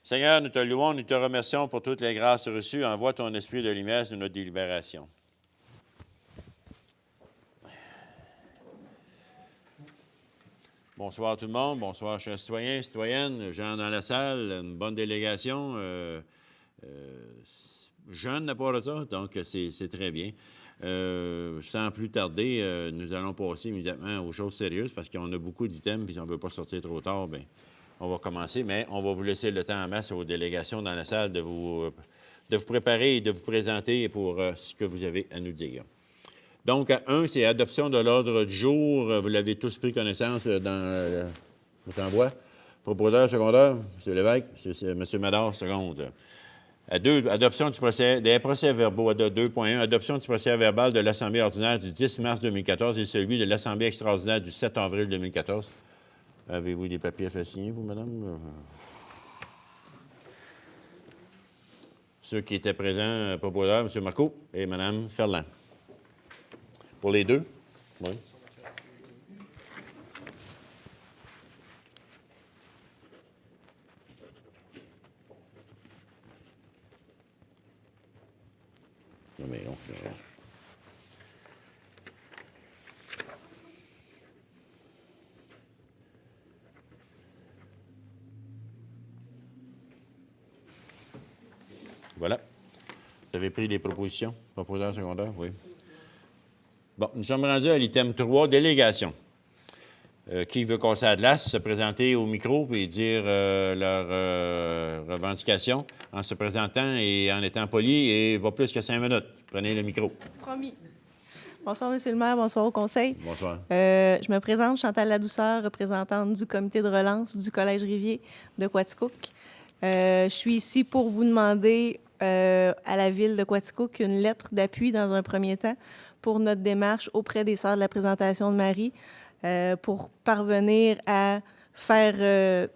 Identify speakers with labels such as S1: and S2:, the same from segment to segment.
S1: Seigneur, nous te louons, nous te remercions pour toutes les grâces reçues. Envoie ton esprit de lumière sur notre délibération. Bonsoir tout le monde, bonsoir chers citoyens, citoyennes, gens dans la salle, une bonne délégation. Jeune n'a pas de ça, donc c'est très bien. Sans plus tarder, nous allons passer immédiatement aux choses sérieuses parce qu'on a beaucoup d'items et si on ne veut pas sortir trop tard, bien, on va commencer, mais on va vous laisser le temps en masse aux délégations dans la salle de vous préparer et de vous présenter pour ce que vous avez à nous dire. Donc, à 1, c'est adoption de l'ordre du jour. Vous l'avez tous pris connaissance dans votre envoi. Propositeur secondaire, M. Lévesque, M. Madard, seconde. À 2, adoption des procès-verbaux. À 2.1, adoption du procès-verbal de l'Assemblée ordinaire du 10 mars 2014 et celui de l'Assemblée extraordinaire du 7 avril 2014. Avez-vous des papiers à faire signer, vous, madame? Ceux qui étaient présents, propositeurs, M. Marco et mme Ferland. Pour les deux? Oui. Non, mais non, c'est vrai. Voilà. Vous avez pris les propositions? Propositeur secondaire? Oui. Bon, nous sommes rendus à l'item 3, délégation. Qui veut casser la glace, se présenter au micro et dire leurs revendications en se présentant et en étant poli et pas plus que 5 minutes. Prenez le micro.
S2: Promis. Bonsoir, M. le maire. Bonsoir au conseil.
S1: Bonsoir.
S2: Je me présente, Chantal Ladouceur, représentante du comité de relance du Collège Rivier de Quaticook. Je suis ici pour vous demander à la Ville de Quaticook une lettre d'appui dans un premier temps pour notre démarche auprès des Sœurs de la Présentation de Marie pour parvenir à faire,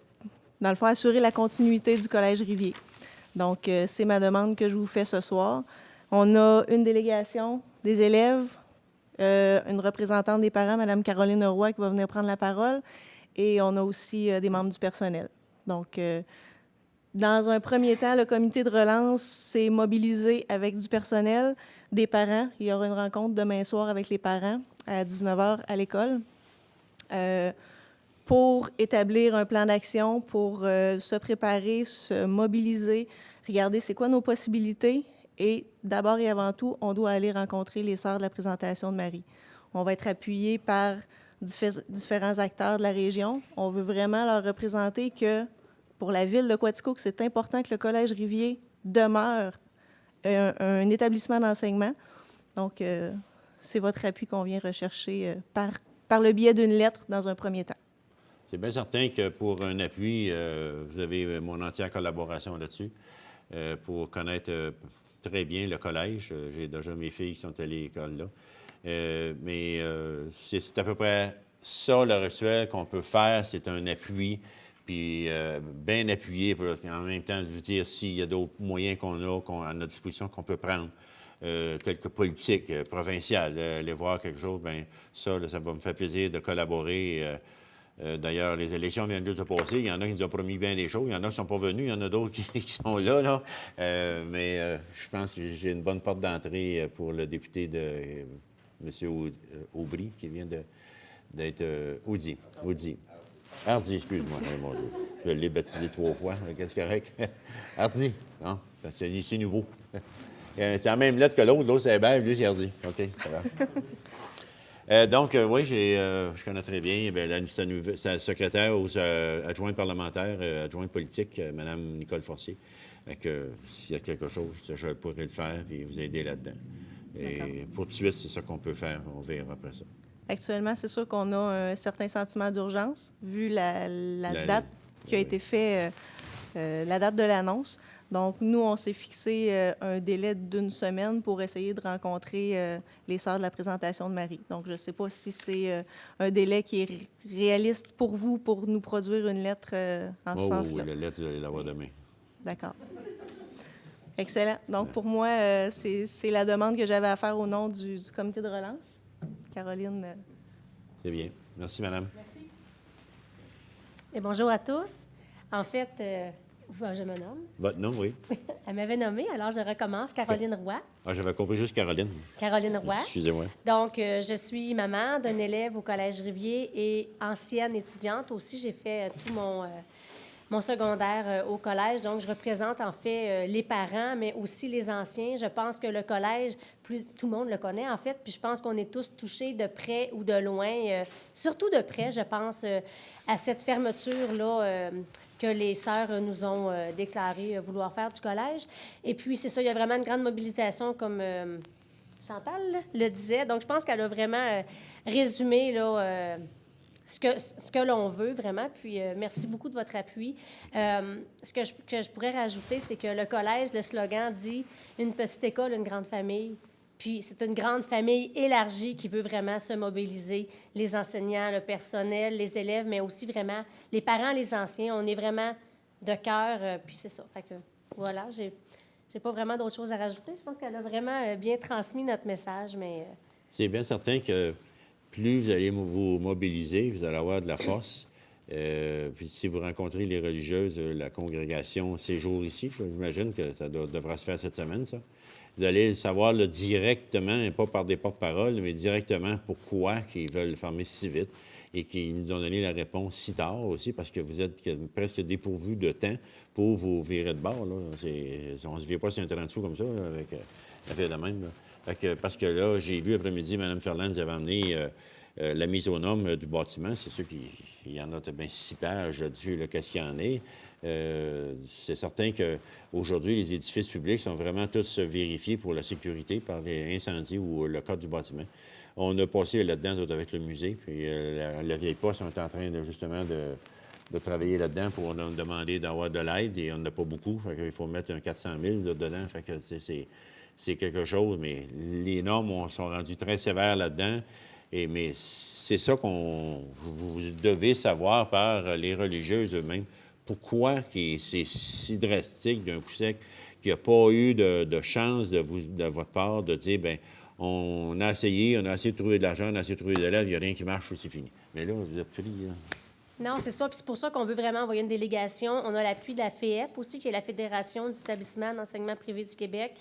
S2: dans le fond, assurer la continuité du Collège Rivier. Donc, c'est ma demande que je vous fais ce soir. On a une délégation des élèves, une représentante des parents, Mme Caroline Roy, qui va venir prendre la parole, et on a aussi des membres du personnel. Donc, dans un premier temps, le comité de relance s'est mobilisé avec du personnel, des parents. Il y aura une rencontre demain soir avec les parents à 19h à l'école pour établir un plan d'action, pour se préparer, se mobiliser, regarder c'est quoi nos possibilités. Et d'abord et avant tout, on doit aller rencontrer les Sœurs de la Présentation de Marie. On va être appuyé par différents acteurs de la région. On veut vraiment leur représenter que pour la ville de Quaticook, c'est important que le Collège Rivier demeure un établissement d'enseignement. Donc, c'est votre appui qu'on vient rechercher par le biais d'une lettre dans un premier temps.
S1: C'est bien certain que pour un appui, vous avez mon entière collaboration là-dessus pour connaître très bien le collège. J'ai déjà mes filles qui sont à l'école là. Mais c'est à peu près ça, le rituel qu'on peut faire. C'est un appui, puis bien appuyé. En même temps, je veux dire, s'il y a d'autres moyens qu'on a à notre disposition qu'on peut prendre, tels que politique, provinciale, aller voir quelque chose, bien, ça va me faire plaisir de collaborer. D'ailleurs, les élections viennent juste de passer. Il y en a qui nous ont promis bien des choses. Il y en a qui ne sont pas venus. Il y en a d'autres qui sont là. Mais je pense que j'ai une bonne porte d'entrée pour le député de M. Aubry, qui vient d'être Audi. Hardy, excuse-moi. Mon Dieu. Je l'ai baptisé 3 fois. Qu'est-ce que c'est correct? Hardy. Non, c'est nouveau. C'est la même lettre que l'autre. L'autre, c'est Hébert. Lui, c'est Hardy. OK, ça va. Donc, oui, je connais très bien sa secrétaire ou sa adjointe parlementaire, adjointe politique, Mme Nicole Forcier. S'il y a quelque chose, je pourrais le faire et vous aider là-dedans. Et pour tout de suite, c'est ça qu'on peut faire. On verra après ça.
S2: Actuellement, c'est sûr qu'on a un certain sentiment d'urgence, vu la date qui a été faite, la date de l'annonce. Donc, nous, on s'est fixé un délai d'1 semaine pour essayer de rencontrer les Sœurs de la Présentation de Marie. Donc, je ne sais pas si c'est un délai qui est réaliste pour vous, pour nous produire une lettre en ce sens-là.
S1: Oui, la lettre, vous allez l'avoir demain.
S2: D'accord. Excellent. Donc, pour moi, c'est la demande que j'avais à faire au nom du comité de relance. Caroline.
S1: C'est bien. Merci, madame.
S3: Merci. Et bonjour à tous. En fait, Je me nomme.
S1: Votre nom, oui.
S3: Elle m'avait nommée, alors je recommence. Caroline Roy.
S1: Ah, j'avais compris juste Caroline.
S3: Caroline Roy.
S1: Excusez-moi.
S3: Donc, je suis maman d'un élève au Collège Rivier et ancienne étudiante aussi. J'ai fait tout mon secondaire au collège. Donc, je représente en fait les parents, mais aussi les anciens. Je pense que le collège, tout le monde le connaît en fait, puis je pense qu'on est tous touchés de près ou de loin, surtout de près, je pense, à cette fermeture-là que les sœurs nous ont déclaré vouloir faire du collège. Et puis, c'est ça, il y a vraiment une grande mobilisation, comme Chantal le disait. Donc, je pense qu'elle a vraiment résumé là, ce que l'on veut, vraiment. Puis, merci beaucoup de votre appui. Ce que je pourrais rajouter, c'est que le collège, le slogan dit « Une petite école, une grande famille ». Puis, c'est une grande famille élargie qui veut vraiment se mobiliser. Les enseignants, le personnel, les élèves, mais aussi vraiment les parents, les anciens. On est vraiment de cœur. Puis, c'est ça. Fait que, voilà, j'ai pas vraiment d'autres choses à rajouter. Je pense qu'elle a vraiment bien transmis notre message, mais...
S1: C'est bien certain que plus vous allez vous mobiliser, vous allez avoir de la force. Puis si vous rencontrez les religieuses, la congrégation séjour ici, j'imagine que ça devra se faire cette semaine, ça. Vous allez le savoir là, directement, et pas par des porte-paroles, mais directement pourquoi ils veulent fermer si vite et qu'ils nous ont donné la réponse si tard aussi, parce que vous êtes presque dépourvus de temps pour vous virer de bord. Là. On ne se vire pas sur un terrain de sous comme ça, là, avec la vie de même. Là. Parce que là, j'ai vu après-midi, Mme Ferland nous avait amené la mise aux normes du bâtiment. C'est sûr qu'il y en a bien 6 pages, Dieu, qu'est-ce qu'il y en est. C'est certain qu'aujourd'hui, les édifices publics sont vraiment tous vérifiés pour la sécurité par les incendies ou le code du bâtiment. On a passé là-dedans avec le musée, puis la vieille poste est en train justement de travailler là-dedans pour nous demander d'avoir de l'aide, et on n'a pas beaucoup. Fait qu'il faut mettre un 400 000 dedans. Fait que c'est quelque chose, mais les normes sont rendues très sévères là-dedans. Mais c'est ça vous devez savoir par les religieuses eux-mêmes. Pourquoi c'est si drastique d'un coup sec qu'il n'y a pas eu de chance de votre part de dire, bien, on a essayé de trouver de l'argent, on a essayé de trouver de l'aide, il n'y a rien qui marche, c'est fini. Mais là, vous êtes pris. Là.
S3: Non, c'est ça. Puis c'est pour ça qu'on veut vraiment envoyer une délégation. On a l'appui de la FEEP aussi, qui est la Fédération des établissements d'enseignement privé du Québec.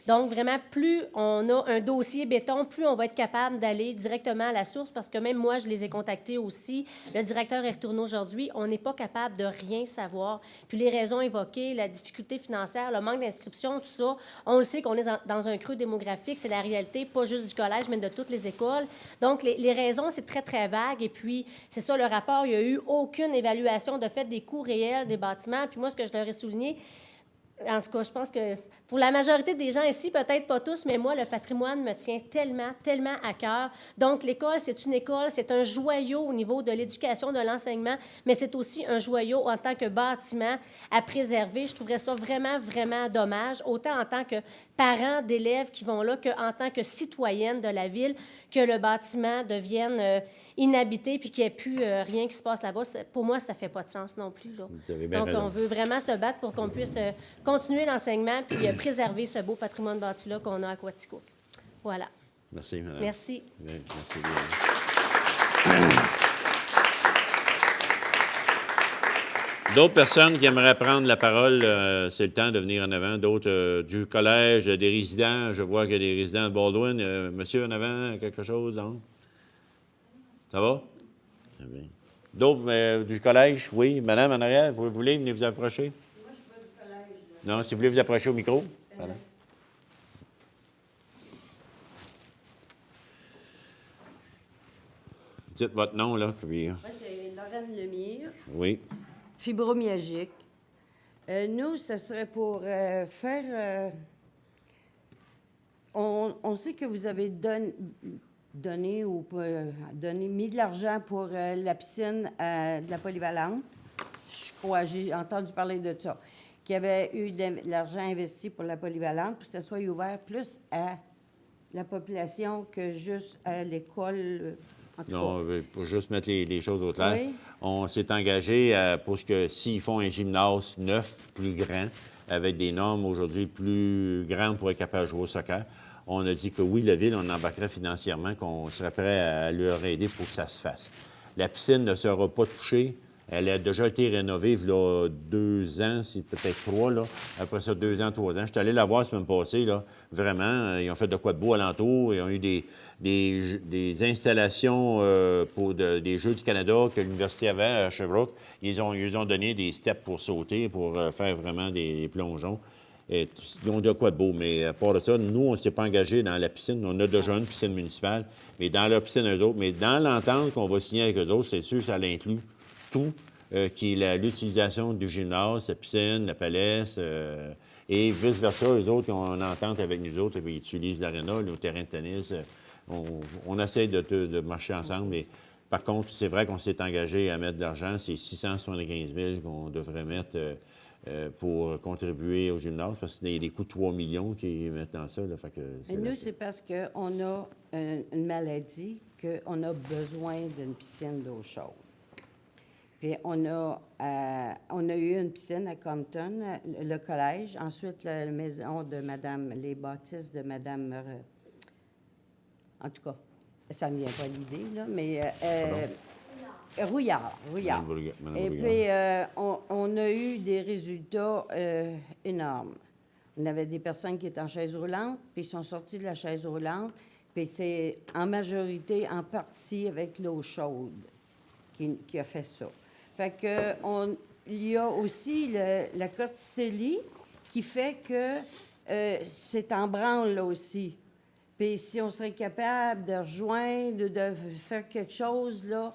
S3: Donc, vraiment, plus on a un dossier béton, plus on va être capable d'aller directement à la source, parce que même moi, je les ai contactés aussi. Le directeur est retourné aujourd'hui. On n'est pas capable de rien savoir. Puis les raisons évoquées, la difficulté financière, le manque d'inscription, tout ça, on le sait qu'on est dans un creux démographique. C'est la réalité, pas juste du collège, mais de toutes les écoles. Donc, les raisons, c'est très, très vague. Et puis, c'est ça, le rapport, il n'y a eu aucune évaluation de fait des coûts réels des bâtiments. Puis moi, ce que je leur ai souligné, en tout cas, je pense que pour la majorité des gens ici, peut-être pas tous, mais moi, le patrimoine me tient tellement, tellement à cœur. Donc, l'école, c'est une école, c'est un joyau au niveau de l'éducation, de l'enseignement, mais c'est aussi un joyau en tant que bâtiment à préserver. Je trouverais ça vraiment, vraiment dommage, autant en tant que parent d'élèves qui vont là qu'en tant que citoyenne de la ville, que le bâtiment devienne inhabité puis qu'il n'y ait plus rien qui se passe là-bas. Pour moi, ça ne fait pas de sens non plus. Là. Donc, on veut vraiment se battre pour qu'on puisse continuer l'enseignement puis préserver ce beau patrimoine bâti-là qu'on a à Quaticook. Voilà.
S1: Merci, madame.
S3: Merci.
S1: Oui, merci bien. D'autres personnes qui aimeraient prendre la parole, c'est le temps de venir en avant. D'autres du collège, des résidents. Je vois qu'il y a des résidents de Baldwin. Monsieur en avant, quelque chose, donc? Ça va? Très bien. D'autres du collège? Oui. Madame, en arrière, vous voulez venir vous approcher?
S4: Moi, je suis pas du collège.
S1: Non, si vous voulez vous approcher au micro. Voilà. Dites votre nom, là. Puis...
S4: Moi, c'est Lorraine Lemire.
S1: Oui.
S4: Fibromyalgique. Nous, ce serait pour faire... on sait que vous avez mis de l'argent pour la piscine de la polyvalente. Je crois, j'ai entendu parler de ça. Qu'il y avait eu de l'argent investi pour la polyvalente, pour que ça soit ouvert plus à la population que juste à l'école.
S1: Non, pour juste mettre les choses au clair.
S4: Oui.
S1: On s'est engagé pour que s'ils font un gymnase neuf, plus grand, avec des normes aujourd'hui plus grandes pour être capable de jouer au soccer, on a dit que oui, la Ville, on embarquerait financièrement, qu'on serait prêt à leur aider pour que ça se fasse. La piscine ne sera pas touchée Elle a déjà été rénovée il y a 2 ans, c'est peut-être 3, là. Après ça, 2 ans, 3 ans. Je suis allé la voir la semaine passée, là. Vraiment, ils ont fait de quoi de beau alentour. Ils ont eu des installations pour des Jeux du Canada que l'Université avait à Sherbrooke. Ils ont donné des steps pour sauter, pour faire vraiment des plongeons. Et ils ont de quoi de beau. Mais à part de ça, nous, on ne s'est pas engagé dans la piscine. On a déjà une piscine municipale, mais dans la piscine, eux autres. Mais dans l'entente qu'on va signer avec eux autres, c'est sûr que ça l'inclut tout, qui est l'utilisation du gymnase, la piscine, la palette, et vice-versa. Eux autres, ils ont une entente avec nous autres, et puis ils utilisent l'aréna, nos terrains de tennis. On essaie de marcher ensemble, mais par contre, c'est vrai qu'on s'est engagé à mettre de l'argent. C'est 675 000 qu'on devrait mettre pour contribuer au gymnase, parce qu'il y a des coûts de 3 millions qui mettent dans ça. Là, fait que
S4: Mais nous, c'est parce qu'on a une maladie qu'on a besoin d'une piscine d'eau chaude. Puis on a eu une piscine à Compton, le collège, ensuite la maison de Madame, les bâtisses de Madame, en tout cas, ça ne me vient pas l'idée, là, mais Rouillard.
S1: Madame
S4: Et
S1: Rouillard.
S4: puis, on a eu des résultats énormes. On avait des personnes qui étaient en chaise roulante, puis ils sont sortis de la chaise roulante, puis c'est en majorité, en partie, avec l'eau chaude qui a fait ça. Fait que il y a aussi la corticélie qui fait que c'est en branle, là aussi. Puis si on serait capable de rejoindre, de faire quelque chose, là,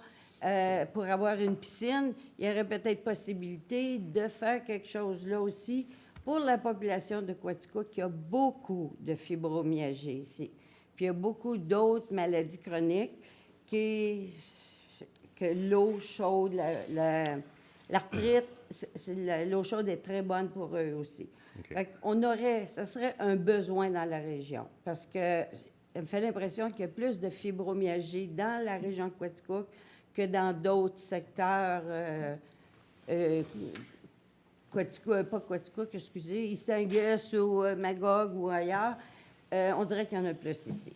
S4: pour avoir une piscine, il y aurait peut-être possibilité de faire quelque chose là aussi pour la population de Quaticook, qui a beaucoup de fibromyalgie ici. Puis il y a beaucoup d'autres maladies chroniques que l'eau chaude, l'arthrite, l'eau chaude est très bonne pour eux aussi.
S1: Okay.
S4: Ça serait un besoin dans la région, parce que ça me fait l'impression qu'il y a plus de fibromyalgie dans la région de Quaticook que dans d'autres secteurs, pas Quaticook, excusez, East Angus ou Magog ou ailleurs. On dirait qu'il y en a plus ici.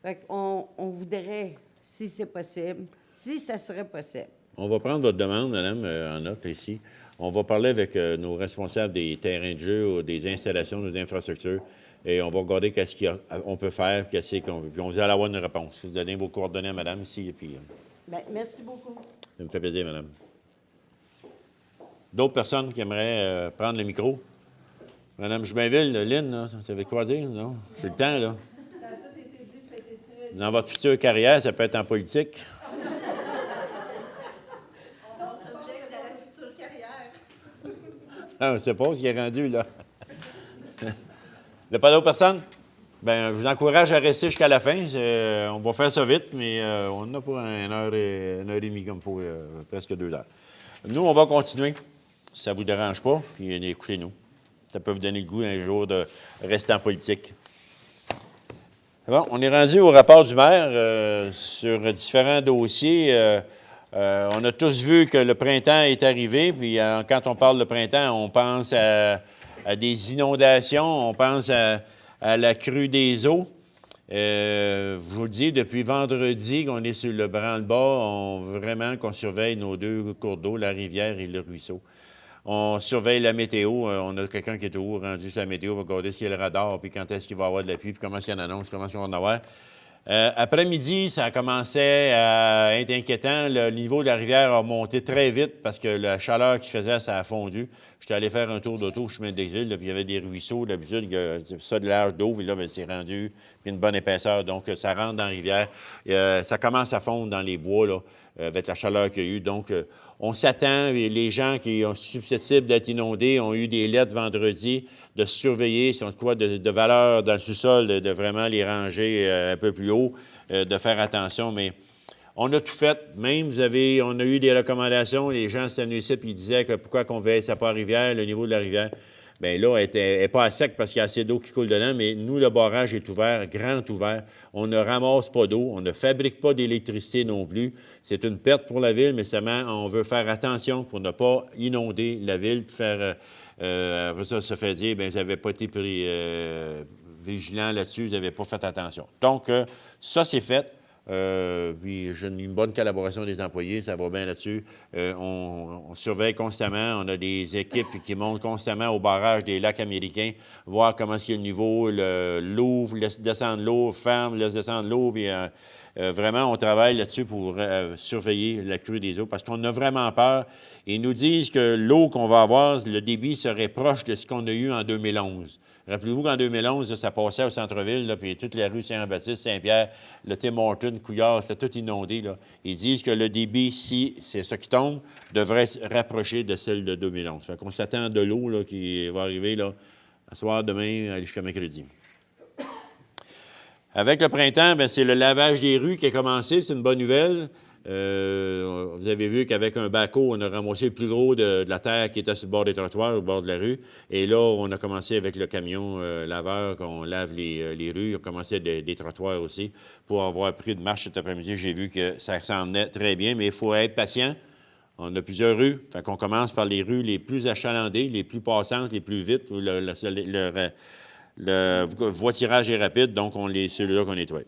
S4: Fait qu'on voudrait, si c'est possible, si ça serait possible.
S1: On va prendre votre demande, madame, en note ici. On va parler avec nos responsables des terrains de jeu ou des installations, des infrastructures, et on va regarder qu'est-ce qu'on peut faire, puis on vous allez avoir une réponse. Vous donnez vos coordonnées à madame ici, et puis...
S4: Bien, merci beaucoup.
S1: Ça me fait plaisir, madame. D'autres personnes qui aimeraient prendre le micro? Madame Jubainville, Lynn, là, ça veut quoi dire, non? C'est le temps, là. Ça a tout été dit, ça a été très... Dans votre future carrière, ça peut être en politique.
S2: On s'objecte à la future carrière.
S1: On ne sait pas ce qui est rendu, là. Il n'y a pas d'autres personnes? Bien, je vous encourage à rester jusqu'à la fin. On va faire ça vite, mais on en a pour une heure et demie comme il faut, presque 2 heures. Nous, on va continuer, si ça ne vous dérange pas, puis écoutez-nous. Ça peut vous donner le goût un jour de rester en politique. Bon, on est rendu au rapport du maire sur différents dossiers. On a tous vu que le printemps est arrivé, puis quand on parle de printemps, on pense à des inondations, on pense à la crue des eaux. Je vous le dis, depuis vendredi qu'on est sur le branle-bas, vraiment qu'on surveille nos 2 cours d'eau, la rivière et le ruisseau. On surveille la météo. On a quelqu'un qui est au haut, rendu sur la météo pour regarder s'il y a le radar, puis quand est-ce qu'il va y avoir de la pluie, puis comment est-ce qu'il y en annonce, comment est-ce qu'on va en avoir. Après-midi, ça commençait à être inquiétant. Le niveau de la rivière a monté très vite parce que la chaleur qu'il faisait, ça a fondu. J'étais allé faire un tour d'auto au chemin d'exil, puis il y avait des ruisseaux. D'habitude, il y a ça de l'âge d'eau, puis là, bien, c'est rendu, puis une bonne épaisseur. Donc, ça rentre dans la rivière. Ça commence à fondre dans les bois, là, avec la chaleur qu'il y a eu. Donc, on s'attend, les gens qui sont susceptibles d'être inondés ont eu des lettres vendredi de surveiller, si on a quoi de valeur dans le sous-sol, de vraiment les ranger un peu plus haut, de faire attention. Mais on a tout fait. Même, on a eu des recommandations. Les gens s'étaient venus ici et ils disaient que pourquoi qu'on veille sa rivière, le niveau de la rivière. Bien là, elle n'est pas à sec parce qu'il y a assez d'eau qui coule dedans, mais nous, le barrage est ouvert, grand ouvert. On ne ramasse pas d'eau, on ne fabrique pas d'électricité non plus. C'est une perte pour la ville, mais seulement on veut faire attention pour ne pas inonder la ville, puis faire... après ça, se fait dire, bien, vous n'avez pas été vigilant là-dessus, vous n'avez pas fait attention. Donc, ça, c'est fait. Puis j'ai une bonne collaboration des employés, ça va bien là-dessus. On surveille constamment, on a des équipes qui montent constamment au barrage des lacs américains, voir comment est-ce qu'il y a le niveau, l'eau, laisse descendre l'eau, ferme, laisse descendre l'eau, puis vraiment, on travaille là-dessus pour surveiller la crue des eaux, parce qu'on a vraiment peur. Ils nous disent que l'eau qu'on va avoir, le débit serait proche de ce qu'on a eu en 2011. Rappelez-vous qu'en 2011, là, ça passait au centre-ville, là, puis toute la rue Saint-Baptiste, Saint-Pierre, le Tim Hortons, Couillard, c'était tout inondé. Là. Ils disent que le débit, si c'est ça qui tombe, devrait se rapprocher de celle de 2011. Fait qu'on s'attend de l'eau là, qui va arriver là, à soir, demain, jusqu'à mercredi. Avec le printemps, bien, c'est le lavage des rues qui a commencé. C'est une bonne nouvelle. Vous avez vu qu'avec un backhoe, on a ramassé le plus gros de la terre qui était sur le bord des trottoirs, au bord de la rue. Et là, on a commencé avec le camion laveur, qu'on lave les rues. On a commencé des trottoirs aussi pour avoir pris de marche cet après-midi. J'ai vu que ça s'en venait très bien, mais il faut être patient. On a plusieurs rues. Fait qu'on commence par les rues les plus achalandées, les plus passantes, les plus vite, où le voiturage est rapide, donc celui-là qu'on nettoie.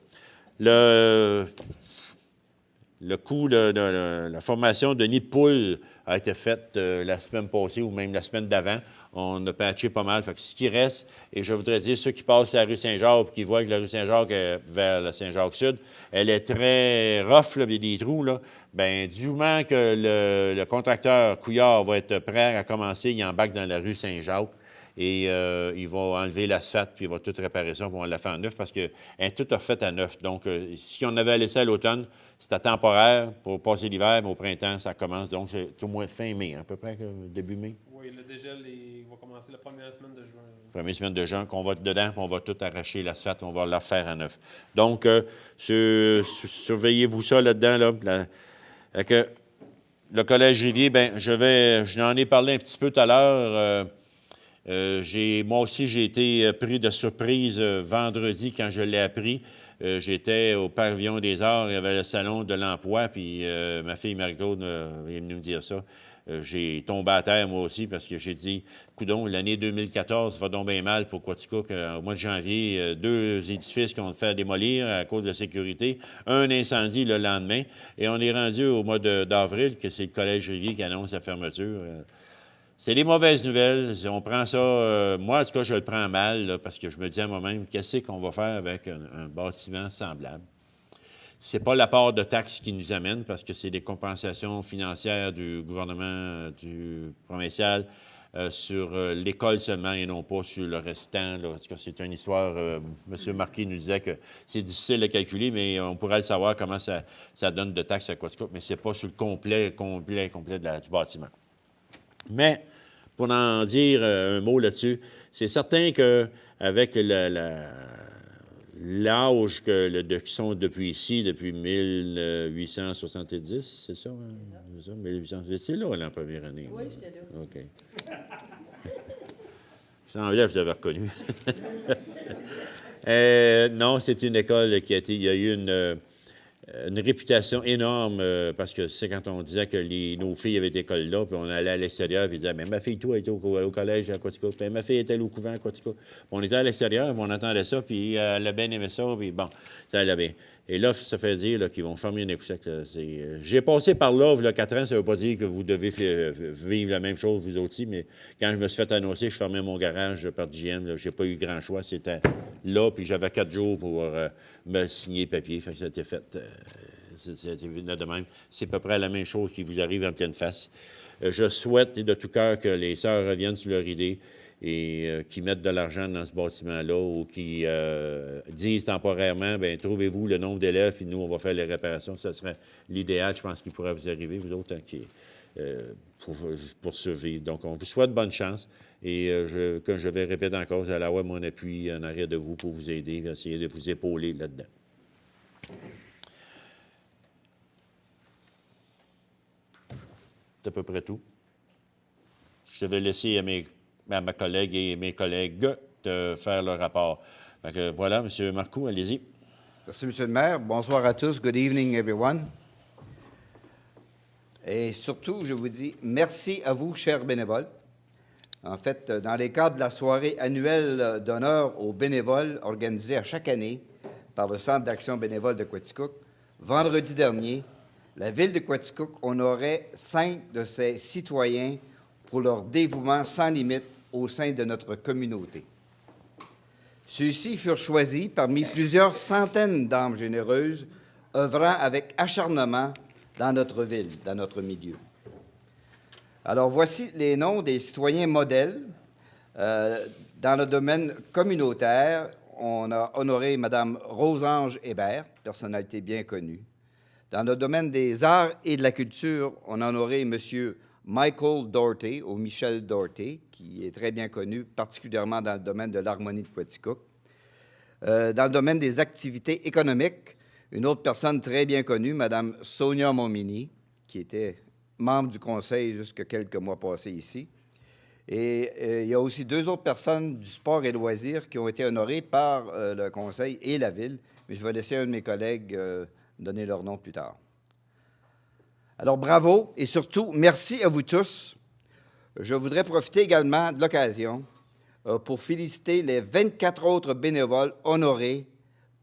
S1: Le coût de la formation de nid de poule a été faite la semaine passée ou même la semaine d'avant. On a patché pas mal. Fait que ce qui reste, et je voudrais dire, ceux qui passent la rue Saint-Jacques et qui voient que la rue Saint-Jacques vers la Saint-Jacques-Sud, elle est très rough, là, il y a des trous. Là. Bien, du moment que le contracteur Couillard va être prêt à commencer, il embarque dans la rue Saint-Jacques. Et il va enlever l'asphalte, puis il va tout réparer ça, puis on va la faire à neuf, parce qu'elle est toute refaite à neuf. Donc, si on avait laissé à l'automne, c'était temporaire pour passer l'hiver, mais au printemps, ça commence. Donc, c'est au moins fin mai, à peu près, début mai.
S5: Oui, le dégel va commencer la première semaine de juin.
S1: Première semaine de juin, qu'on va dedans, puis on va tout arracher l'asphalte, on va la faire à neuf. Donc, surveillez-vous ça là-dedans, là. Le Collège Rivier, bien, je n'en ai parlé un petit peu tout à l'heure. Moi aussi, j'ai été pris de surprise vendredi quand je l'ai appris. J'étais au Pavillon des Arts, il y avait le salon de l'emploi, puis ma fille Marie-Claude est venue me dire ça. J'ai tombé à terre, moi aussi, parce que j'ai dit, coudonc, l'année 2014 va donc bien mal pour Quaticook. Au mois de janvier, 2 édifices qui ont fait démolir à cause de la sécurité, un incendie le lendemain, et on est rendu au mois d'avril, que c'est le Collège Rivier qui annonce la fermeture. C'est des mauvaises nouvelles. On prend ça... moi, en tout cas, je le prends mal, là, parce que je me dis à moi-même, qu'est-ce qu'on va faire avec un bâtiment semblable? Ce n'est pas la part de taxes qui nous amène, parce que c'est des compensations financières du gouvernement du provincial sur l'école seulement et non pas sur le restant. Là. En tout cas, c'est une histoire... M. Marquis nous disait que c'est difficile à calculer, mais on pourrait le savoir comment ça donne de taxes à Quaticook, mais ce n'est pas sur le complet du bâtiment. Mais, pour en dire un mot là-dessus, c'est certain qu'avec l'âge qui sont depuis ici, depuis 1870, c'est ça? Hein? C'est ça, 1800. Vous étiez là la première année?
S4: Oui, j'étais là.
S1: OK. Ça enlève, je l'avais reconnu. Non, c'est une école qui il y a eu une réputation énorme, parce que c'est quand on disait que nos filles avaient été école là, puis on allait à l'extérieur, puis ils disaient, mais ma fille, toi, elle était au collège à Quaticook, puis ma fille était au couvent à Quaticook. On était à l'extérieur, puis on entendait ça, puis elle a bien aimé ça, puis bon, ça allait bien. Et là, ça fait dire là, qu'ils vont fermer une écoussec. J'ai passé par là, il y a 4 ans, ça ne veut pas dire que vous devez vivre la même chose, vous aussi, mais quand je me suis fait annoncer, je fermais mon garage par GM, je n'ai pas eu grand choix, c'était là, puis j'avais 4 jours pour me signer papier, fait que ça a été fait. C'était de même. C'est à peu près la même chose qui vous arrive en pleine face. Je souhaite de tout cœur que les sœurs reviennent sur leur idée et qu'ils mettent de l'argent dans ce bâtiment-là ou qu'ils disent temporairement, bien, trouvez-vous le nombre d'élèves, puis nous, on va faire les réparations. Ce serait l'idéal, je pense, qui pourrait vous arriver, vous autres, pour survivre. Donc, on vous souhaite bonne chance. Et comme je vais répéter encore, vous allez avoir mon appui en arrière de vous pour vous aider, essayer de vous épauler là-dedans. C'est à peu près tout. Je vais laisser à ma collègue et mes collègues de faire le rapport. Donc, voilà, M. Marcoux, allez-y.
S6: Merci, M. le maire. Bonsoir à tous. Good evening, everyone. Et surtout, je vous dis merci à vous, chers bénévoles. En fait, dans les cadres de la soirée annuelle d'honneur aux bénévoles organisée à chaque année par le Centre d'action bénévole de Quaticook, vendredi dernier, la Ville de Quaticook honorait 5 de ses citoyens pour leur dévouement sans limite au sein de notre communauté. Ceux-ci furent choisis parmi plusieurs centaines d'âmes généreuses œuvrant avec acharnement dans notre ville, dans notre milieu. Alors, voici les noms des citoyens modèles. Dans le domaine communautaire, on a honoré Mme Rose-Ange Hébert, personnalité bien connue. Dans le domaine des arts et de la culture, on a honoré M. Michael Doherty, ou Michel Doherty, qui est très bien connu, particulièrement dans le domaine de l'harmonie de Quaticook. Dans le domaine des activités économiques, une autre personne très bien connue, Mme Sonia Momini, qui était membre du conseil jusqu'à quelques mois passés ici. Et il y a aussi 2 autres personnes du sport et loisirs qui ont été honorées par le conseil et la ville, mais je vais laisser un de mes collègues donner leur nom plus tard. Alors, bravo et surtout, merci à vous tous. Je voudrais profiter également de l'occasion pour féliciter les 24 autres bénévoles honorés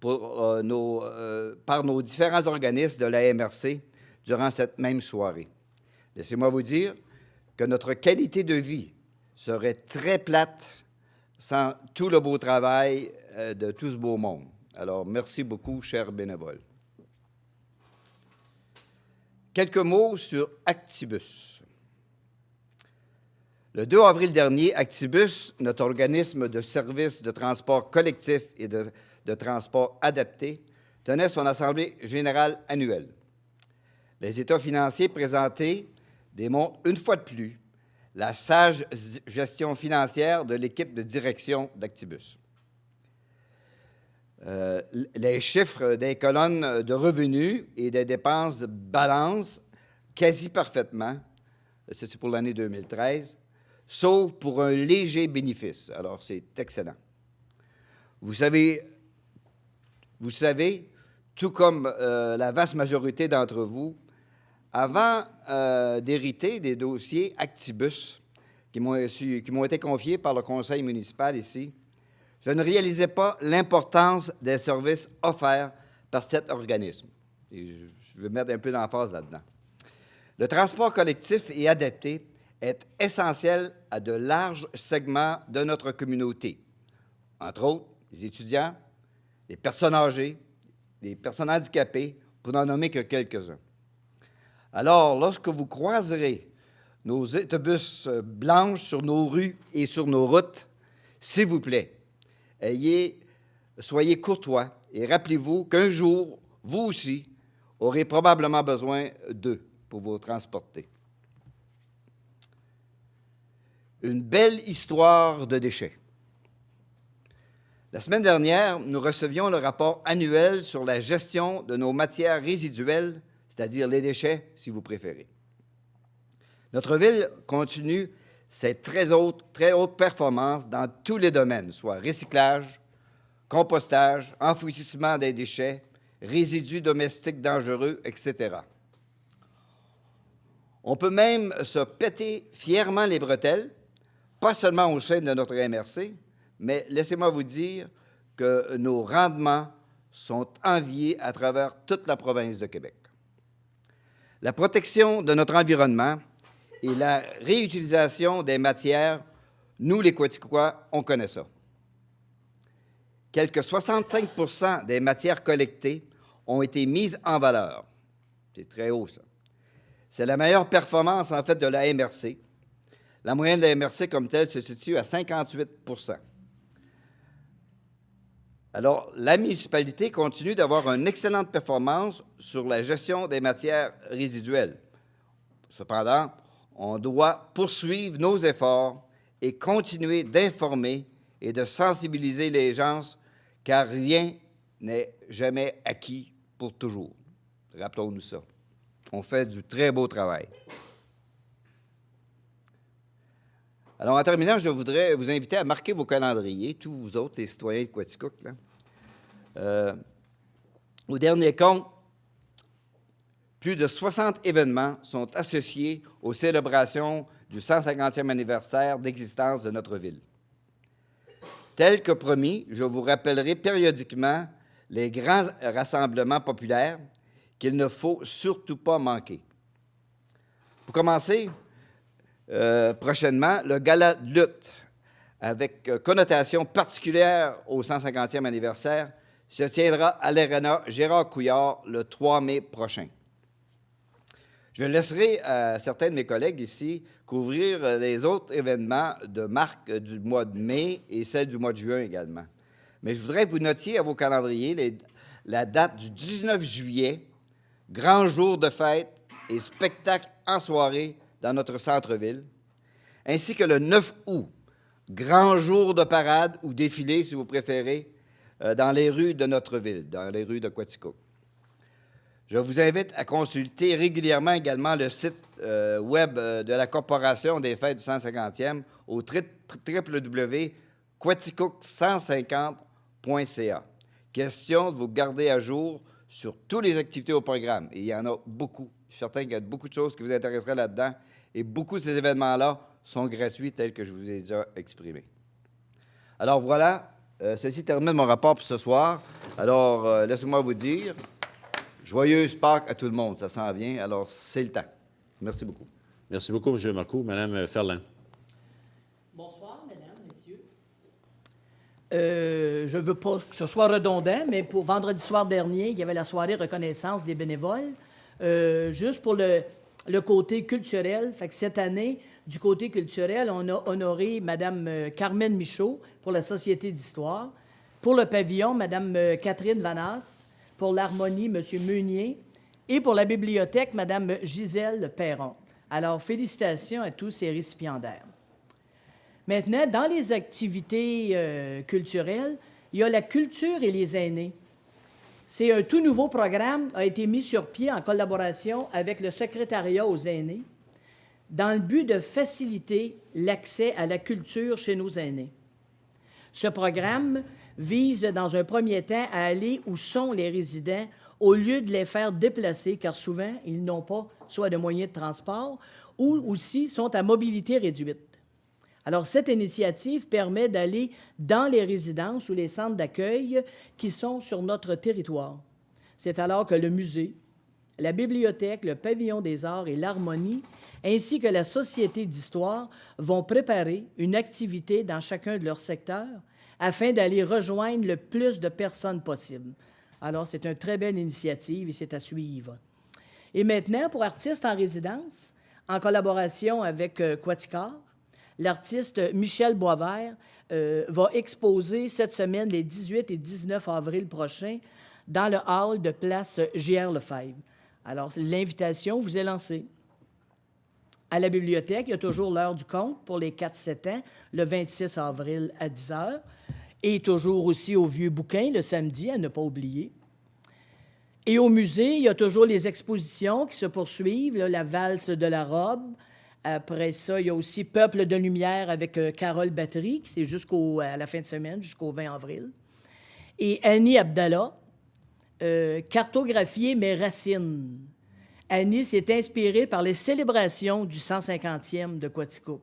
S6: par nos différents organismes de la MRC durant cette même soirée. Laissez-moi vous dire que notre qualité de vie serait très plate sans tout le beau travail de tout ce beau monde. Alors, merci beaucoup, chers bénévoles. Quelques mots sur Actibus. Le 2 avril dernier, Actibus, notre organisme de services de transport collectif et de transport adapté, tenait son assemblée générale annuelle. Les états financiers présentés démontrent une fois de plus la sage gestion financière de l'équipe de direction d'Actibus. Les chiffres des colonnes de revenus et des dépenses balancent quasi parfaitement, c'est pour l'année 2013, sauf pour un léger bénéfice. Alors, c'est excellent. Vous savez, tout comme la vaste majorité d'entre vous, avant d'hériter des dossiers Actibus qui m'ont été confiés par le conseil municipal ici, je ne réalisais pas l'importance des services offerts par cet organisme. Et je vais mettre un peu d'emphase là-dedans. Le transport collectif et adapté est essentiel à de larges segments de notre communauté, entre autres les étudiants, les personnes âgées, les personnes handicapées, pour n'en nommer que quelques-uns. Alors, lorsque vous croiserez nos autobus blanches sur nos rues et sur nos routes, s'il vous plaît, soyez courtois et rappelez-vous qu'un jour, vous aussi, aurez probablement besoin d'eux pour vous transporter. Une belle histoire de déchets. La semaine dernière, nous recevions le rapport annuel sur la gestion de nos matières résiduelles, c'est-à-dire les déchets, si vous préférez. Notre ville continue ses très hautes performances dans tous les domaines, soit recyclage, compostage, enfouissement des déchets, résidus domestiques dangereux, etc. On peut même se péter fièrement les bretelles, pas seulement au sein de notre MRC, mais laissez-moi vous dire que nos rendements sont enviés à travers toute la province de Québec. La protection de notre environnement et la réutilisation des matières, nous, les Quaticois, on connaît ça. Quelque 65 des matières collectées ont été mises en valeur. C'est très haut, ça. C'est la meilleure performance, en fait, de la MRC. La moyenne de la MRC comme telle se situe à 58 %. Alors, la municipalité continue d'avoir une excellente performance sur la gestion des matières résiduelles. Cependant, on doit poursuivre nos efforts et continuer d'informer et de sensibiliser les gens, car rien n'est jamais acquis pour toujours. Rappelons-nous ça. On fait du très beau travail. Alors, en terminant, je voudrais vous inviter à marquer vos calendriers, tous vous autres, les citoyens de Quaticook, là. Au dernier compte, plus de 60 événements sont associés aux célébrations du 150e anniversaire d'existence de notre ville. Tel que promis, je vous rappellerai périodiquement les grands rassemblements populaires qu'il ne faut surtout pas manquer. Pour commencer, prochainement, le gala de lutte, avec connotation particulière au 150e anniversaire, se tiendra à l'Arena Gérard Couillard le 3 mai prochain. Je laisserai à certains de mes collègues ici couvrir les autres événements de marque du mois de mai et celles du mois de juin également. Mais je voudrais que vous notiez à vos calendriers la date du 19 juillet, grand jour de fête et spectacle en soirée dans notre centre-ville, ainsi que le 9 août, grand jour de parade ou défilé, si vous préférez, dans les rues de notre ville, dans les rues de Quaticook. Je vous invite à consulter régulièrement également le site web de la Corporation des fêtes du 150e au www.quaticook150.ca. Question de vous garder à jour sur toutes les activités au programme. Et il y en a beaucoup. Je suis certain qu'il y a beaucoup de choses qui vous intéresseraient là-dedans. Et beaucoup de ces événements-là sont gratuits, tels que je vous ai déjà exprimé. Alors voilà, ceci termine mon rapport pour ce soir. Alors, laissez-moi vous dire, joyeuse Pâques à tout le monde, ça s'en vient, alors c'est le temps. Merci beaucoup.
S1: Merci beaucoup, M. Marcoux. Mme Ferland.
S7: Bonsoir, mesdames, messieurs. Je ne veux pas que ce soit redondant, mais pour vendredi soir dernier, il y avait la soirée reconnaissance des bénévoles. Juste pour le côté culturel, fait que cette année, du côté culturel, on a honoré Mme Carmen Michaud pour la Société d'histoire. Pour le pavillon, Mme Catherine Vanasse. Pour l'harmonie, M. Meunier. Et pour la bibliothèque, Mme Gisèle Perron. Alors, félicitations à tous ces récipiendaires. Maintenant, dans les activités culturelles, il y a la culture et les aînés. C'est un tout nouveau programme, a été mis sur pied en collaboration avec le secrétariat aux aînés, dans le but de faciliter l'accès à la culture chez nos aînés. Ce programme vise, dans un premier temps, à aller où sont les résidents au lieu de les faire déplacer, car souvent, ils n'ont pas soit de moyens de transport ou aussi sont à mobilité réduite. Alors, cette initiative permet d'aller dans les résidences ou les centres d'accueil qui sont sur notre territoire. C'est alors que le musée, la bibliothèque, le pavillon des arts et l'harmonie, ainsi que la Société d'histoire, vont préparer une activité dans chacun de leurs secteurs afin d'aller rejoindre le plus de personnes possible. Alors, c'est une très belle initiative et c'est à suivre. Et maintenant, pour artistes en résidence, en collaboration avec Quaticar, l'artiste Michel Boisvert va exposer cette semaine, les 18 et 19 avril prochains, dans le hall de place J.R. Lefebvre. Alors, l'invitation vous est lancée. À la bibliothèque, il y a toujours l'heure du conte pour les 4-7 ans, le 26 avril à 10 h. Et toujours aussi au Vieux Bouquin, le samedi, à ne pas oublier. Et au musée, il y a toujours les expositions qui se poursuivent, là, la valse de la robe. Après ça, il y a aussi Peuple de lumière avec Carole Battery, qui c'est à la fin de semaine, jusqu'au 20 avril. Et Annie Abdallah, Cartographier mes racines. Annie s'est inspirée par les célébrations du 150e de Quaticook.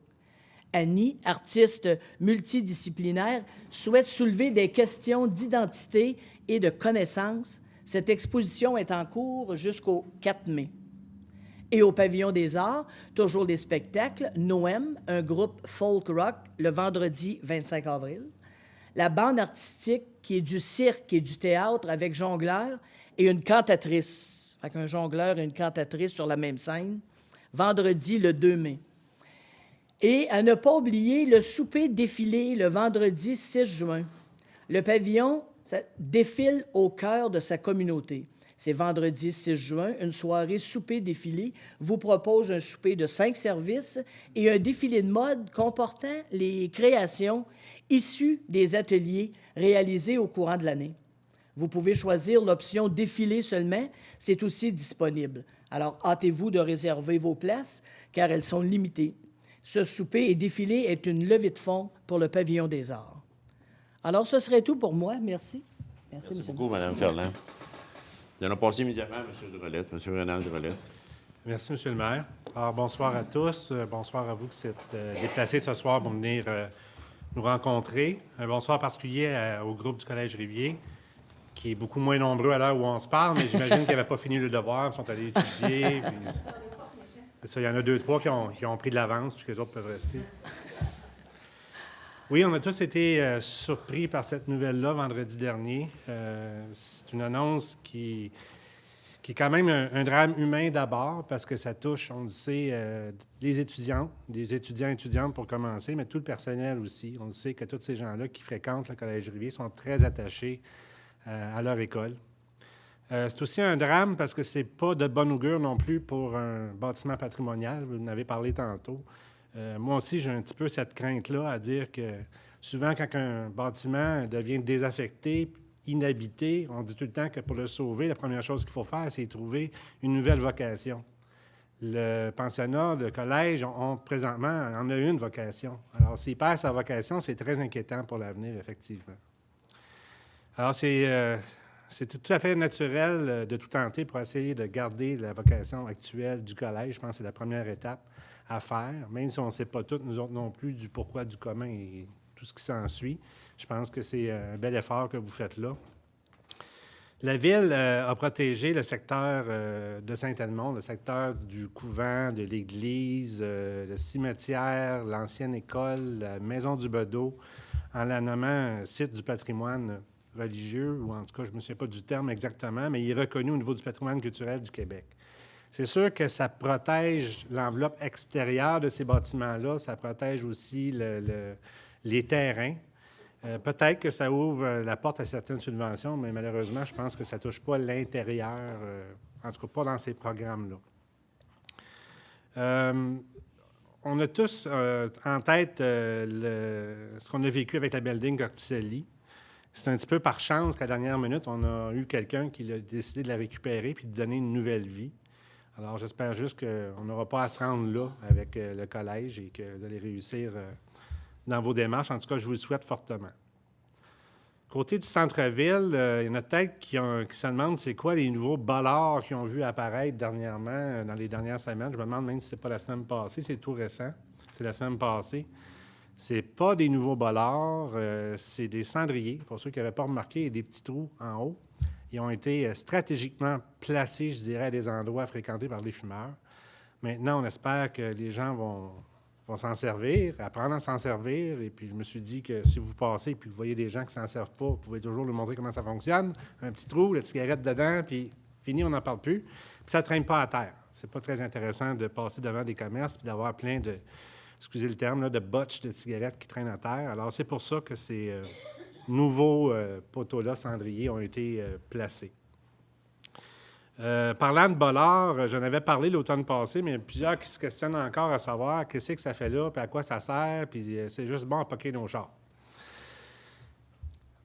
S7: Annie, artiste multidisciplinaire, souhaite soulever des questions d'identité et de connaissance. Cette exposition est en cours jusqu'au 4 mai. Et au Pavillon des Arts, toujours des spectacles. Noem, un groupe folk rock, le vendredi 25 avril. La bande artistique qui est du cirque et du théâtre avec jongleur et une cantatrice. Fait qu'un jongleur et une cantatrice sur la même scène. Vendredi, le 2 mai. Et à ne pas oublier le souper défilé le vendredi 6 juin. Le pavillon défile au cœur de sa communauté. C'est vendredi 6 juin, une soirée souper-défilé vous propose un souper de 5 services et un défilé de mode comportant les créations issues des ateliers réalisés au courant de l'année. Vous pouvez choisir l'option défilé seulement, c'est aussi disponible. Alors, hâtez-vous de réserver vos places, car elles sont limitées. Ce souper et défilé est une levée de fonds pour le Pavillon des Arts. Alors, ce serait tout pour moi. Merci.
S1: Merci beaucoup, Mme Ferland. Nous allons passer immédiatement à M. Drolette, M. Renald Drolette.
S5: Merci, M. le maire. Alors, bonsoir à tous. Bonsoir à vous qui êtes déplacés ce soir pour venir nous rencontrer. Un bonsoir particulier au groupe du Collège Rivier qui est beaucoup moins nombreux à l'heure où on se parle, mais j'imagine qu'ils n'avaient pas fini le devoir, ils sont allés étudier. C'est ça, il y en a 2-3 qui ont pris de l'avance, puis que les autres peuvent rester. Oui, on a tous été surpris par cette nouvelle-là vendredi dernier. C'est une annonce qui est quand même un drame humain d'abord, parce que ça touche, on le sait, les étudiants, des étudiants et étudiantes pour commencer, mais tout le personnel aussi. On le sait que tous ces gens-là qui fréquentent le Collège Rivier sont très attachés à leur école. C'est aussi un drame parce que c'est pas de bon augure non plus pour un bâtiment patrimonial. Vous en avez parlé tantôt. Moi aussi, j'ai un petit peu cette crainte-là à dire que souvent, quand un bâtiment devient désaffecté, inhabité, on dit tout le temps que pour le sauver, la première chose qu'il faut faire, c'est trouver une nouvelle vocation. Le pensionnat, le collège, présentement, en a une vocation. Alors, s'il perd sa vocation, c'est très inquiétant pour l'avenir, effectivement. Alors, c'est tout à fait naturel de tout tenter pour essayer de garder la vocation actuelle du collège. Je pense que c'est la première étape à faire, même si on ne sait pas toutes, nous autres non plus, du pourquoi, du comment et tout ce qui s'ensuit. Je pense que c'est un bel effort que vous faites là. La Ville a protégé le secteur de Saint-Edmond, le secteur du couvent, de l'église, le cimetière, l'ancienne école, la maison du Bedeau, en la nommant site du patrimoine religieux, ou en tout cas, je ne me souviens pas du terme exactement, mais il est reconnu au niveau du patrimoine culturel du Québec. C'est sûr que ça protège l'enveloppe extérieure de ces bâtiments-là, ça protège aussi les terrains. Peut-être que ça ouvre la porte à certaines subventions, mais malheureusement, je pense que ça ne touche pas l'intérieur, en tout cas pas dans ces programmes-là. On a tous en tête ce qu'on a vécu avec la building Corticelli. C'est un petit peu par chance qu'à la dernière minute, on a eu quelqu'un qui a décidé de la récupérer puis de donner une nouvelle vie. Alors, j'espère juste qu'on n'aura pas à se rendre là avec le collège et que vous allez réussir dans vos démarches. En tout cas, je vous le souhaite fortement. Côté du centre-ville, il y en a peut-être qui se demandent c'est quoi les nouveaux bollards qu'ils ont vu apparaître dernièrement, dans les dernières semaines. Je me demande même si ce n'est pas la semaine passée, c'est tout récent. C'est la semaine passée. C'est pas des nouveaux bollards, c'est des cendriers. Pour ceux qui n'avaient pas remarqué, il y a des petits trous en haut. Ils ont été stratégiquement placés, je dirais, à des endroits fréquentés par les fumeurs. Maintenant, on espère que les gens vont s'en servir, apprendre à s'en servir. Et puis, je me suis dit que si vous passez et que vous voyez des gens qui ne s'en servent pas, vous pouvez toujours leur montrer comment ça fonctionne. Un petit trou, la cigarette dedans, puis fini, on n'en parle plus. Puis ça ne traîne pas à terre. C'est pas très intéressant de passer devant des commerces et d'avoir plein de, excusez le terme, là, de botches de cigarettes qui traînent à terre. Alors, c'est pour ça que ces nouveaux poteaux-là, cendriers, ont été placés. Parlant de bollards, j'en avais parlé l'automne passé, mais il y a plusieurs qui se questionnent encore à savoir qu'est-ce que ça fait là, puis à quoi ça sert, puis c'est juste bon à poquer nos chars.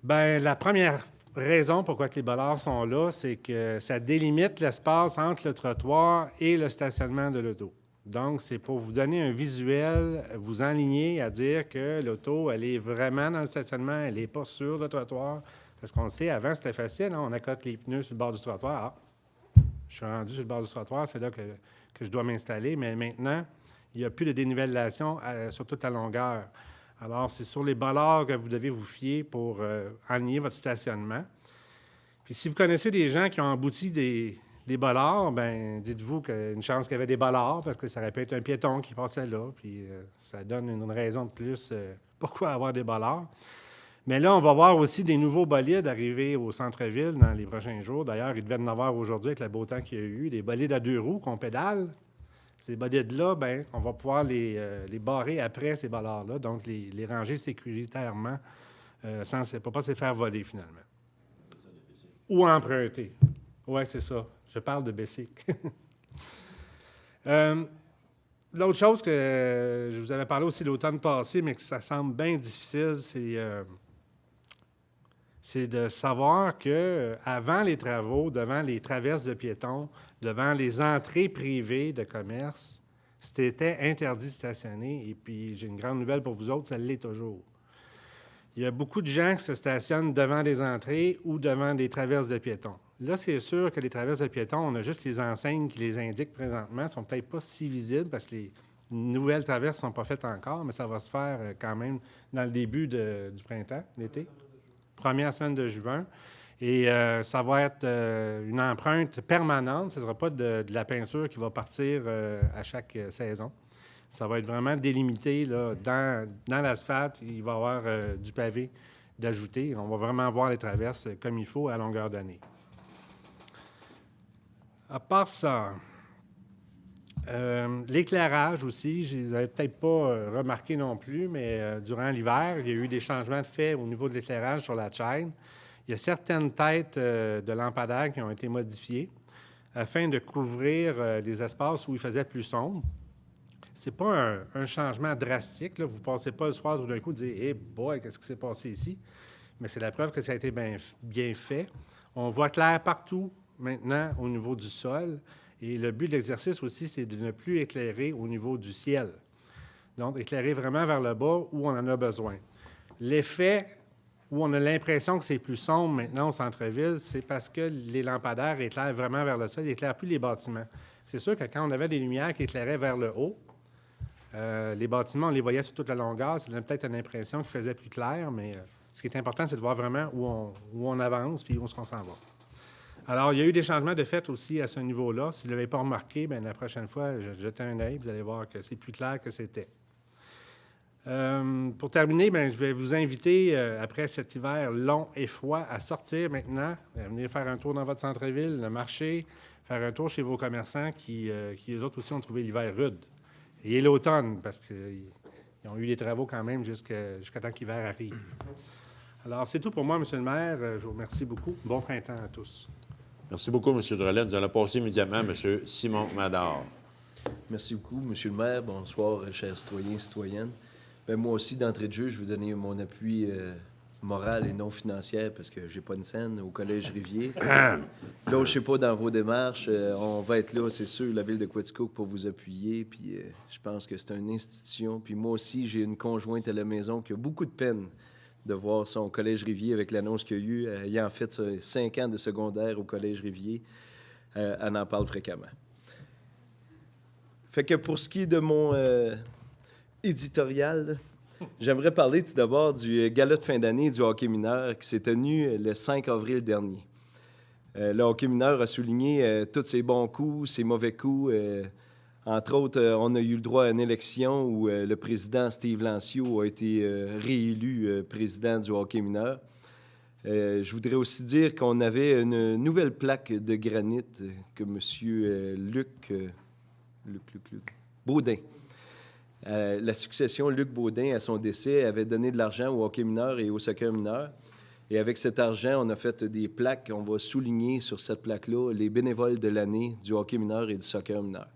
S5: Bien, la première raison pourquoi les bollards sont là, c'est que ça délimite l'espace entre le trottoir et le stationnement de l'auto. Donc, c'est pour vous donner un visuel, vous enligner à dire que l'auto, elle est vraiment dans le stationnement, elle n'est pas sur le trottoir. Parce qu'on le sait, avant, c'était facile, hein? On accote les pneus sur le bord du trottoir. Ah, je suis rendu sur le bord du trottoir, c'est là que je dois m'installer. Mais maintenant, il n'y a plus de dénivellation sur toute la longueur. Alors, c'est sur les bollards que vous devez vous fier pour aligner votre stationnement. Puis, si vous connaissez des gens qui ont embouti des bollards, bien, dites-vous qu'il y a une chance qu'il y avait des bollards, parce que ça aurait pu être un piéton qui passait là, puis ça donne une raison de plus pourquoi avoir des bollards. Mais là, on va voir aussi des nouveaux bolides arriver au centre-ville dans les prochains jours. D'ailleurs, il devait en avoir aujourd'hui avec le beau temps qu'il y a eu, des bolides à 2 roues qu'on pédale. Ces bolides-là, bien, on va pouvoir les barrer après ces bollards-là, donc les ranger sécuritairement sans pas se faire voler, finalement. Ou emprunter. Oui, c'est ça. Je parle de Bessic. L'autre chose que je vous avais parlé aussi l'automne passé, mais que ça semble bien difficile, c'est de savoir qu'avant les travaux, devant les traverses de piétons, devant les entrées privées de commerce, c'était interdit de stationner. Et puis, j'ai une grande nouvelle pour vous autres, ça l'est toujours. Il y a beaucoup de gens qui se stationnent devant des entrées ou devant des traverses de piétons. Là, c'est sûr que les traverses de piétons, on a juste les enseignes qui les indiquent présentement. Elles ne sont peut-être pas si visibles parce que les nouvelles traverses ne sont pas faites encore, mais ça va se faire quand même dans le début du printemps, l'été. Première semaine de juin. Et ça va être une empreinte permanente. Ce ne sera pas de la peinture qui va partir à chaque saison. Ça va être vraiment délimité là, dans l'asphalte. Il va y avoir du pavé d'ajouter. On va vraiment voir les traverses comme il faut à longueur d'année. À part ça, l'éclairage aussi, je ne les avais peut-être pas remarqué non plus, mais durant l'hiver, il y a eu des changements de fait au niveau de l'éclairage sur la chaîne. Il y a certaines têtes de lampadaires qui ont été modifiées afin de couvrir les espaces où il faisait plus sombre. Ce n'est pas un changement drastique. Là. Vous ne passez pas le soir tout d'un coup et dire « Hey boy, qu'est-ce qui s'est passé ici? » Mais c'est la preuve que ça a été bien fait. On voit clair partout maintenant au niveau du sol. Et le but de l'exercice aussi, c'est de ne plus éclairer au niveau du ciel. Donc, éclairer vraiment vers le bas où on en a besoin. L'effet où on a l'impression que c'est plus sombre maintenant au centre-ville, c'est parce que les lampadaires éclairent vraiment vers le sol, ils n'éclairent plus les bâtiments. C'est sûr que quand on avait des lumières qui éclairaient vers le haut, les bâtiments, on les voyait sur toute la longueur. Ça donnait peut-être une impression qu'il faisait plus clair, mais ce qui est important, c'est de voir vraiment où on avance puis où on s'en va. Alors, il y a eu des changements de fait aussi à ce niveau-là. Si vous ne l'avez pas remarqué, bien, la prochaine fois, jetez un œil, vous allez voir que c'est plus clair que c'était. Pour terminer, bien, je vais vous inviter, après cet hiver long et froid, à sortir maintenant, à venir faire un tour dans votre centre-ville, le marché, faire un tour chez vos commerçants qui eux autres aussi, ont trouvé l'hiver rude. Et l'automne, parce qu'ils ont eu des travaux quand même jusqu'à temps que l'hiver arrive. Alors, c'est tout pour moi, M. le maire. Je vous remercie beaucoup. Bon printemps à tous.
S1: Merci beaucoup, M. Drolet. Nous allons passer immédiatement à M. Simon Mador.
S8: Merci beaucoup, M. le maire. Bonsoir, chers citoyens et citoyennes. Bien, moi aussi, d'entrée de jeu, je veux donner mon appui moral et non financier parce que j'ai pas une scène au Collège Rivier. Donc, je sais pas dans vos démarches. On va être là, c'est sûr, la Ville de Quaticook pour vous appuyer. Puis, je pense que c'est une institution. Puis, moi aussi, j'ai une conjointe à la maison qui a beaucoup de peine de voir son Collège Rivier avec l'annonce qu'il y a eu. Ayant fait 5 ans de secondaire au Collège Rivier, elle en parle fréquemment. Fait que pour ce qui est de mon éditorial, j'aimerais parler tout d'abord du gala de fin d'année du hockey mineur qui s'est tenu le 5 avril dernier. Le hockey mineur a souligné tous ses bons coups, ses mauvais coups. Entre autres, on a eu le droit à une élection où le président Steve Lancio a été réélu président du hockey mineur. Je voudrais aussi dire qu'on avait une nouvelle plaque de granit que M. Luc Baudin. La succession Luc Baudin, à son décès, avait donné de l'argent au hockey mineur et au soccer mineur. Et avec cet argent, on a fait des plaques. On va souligner sur cette plaque-là les bénévoles de l'année du hockey mineur et du soccer mineur.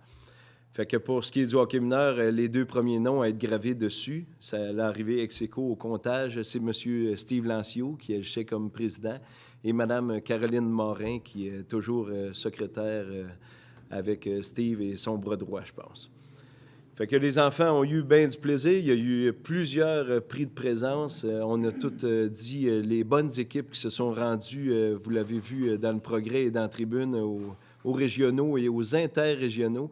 S8: Fait que pour ce qui est du hockey mineur, les 2 premiers noms à être gravés dessus, ça allait arriver ex aequo au comptage. C'est M. Steve Lancio, qui agissait comme président, et Mme Caroline Morin, qui est toujours secrétaire avec Steve et son bras droit, je pense. Fait que les enfants ont eu bien du plaisir. Il y a eu plusieurs prix de présence. On a toutes dit les bonnes équipes qui se sont rendues, vous l'avez vu dans le progrès et dans la tribune, aux régionaux et aux interrégionaux.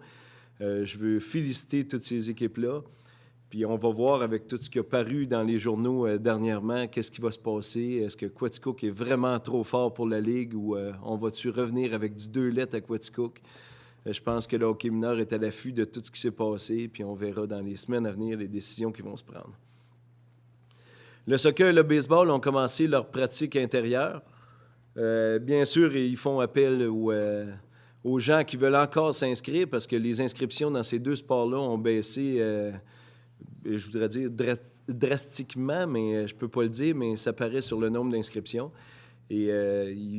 S8: Je veux féliciter toutes ces équipes-là. Puis on va voir avec tout ce qui a paru dans les journaux dernièrement, qu'est-ce qui va se passer. Est-ce que Quaticook est vraiment trop fort pour la Ligue ou on va-tu revenir avec du 2 lettres à Quaticook? Je pense que le hockey mineur est à l'affût de tout ce qui s'est passé, puis on verra dans les semaines à venir les décisions qui vont se prendre. Le soccer et le baseball ont commencé leur pratique intérieure. Bien sûr, ils font appel aux gens qui veulent encore s'inscrire parce que les inscriptions dans ces 2 sports-là ont baissé, je voudrais dire drastiquement, mais je ne peux pas le dire, mais ça paraît sur le nombre d'inscriptions. Et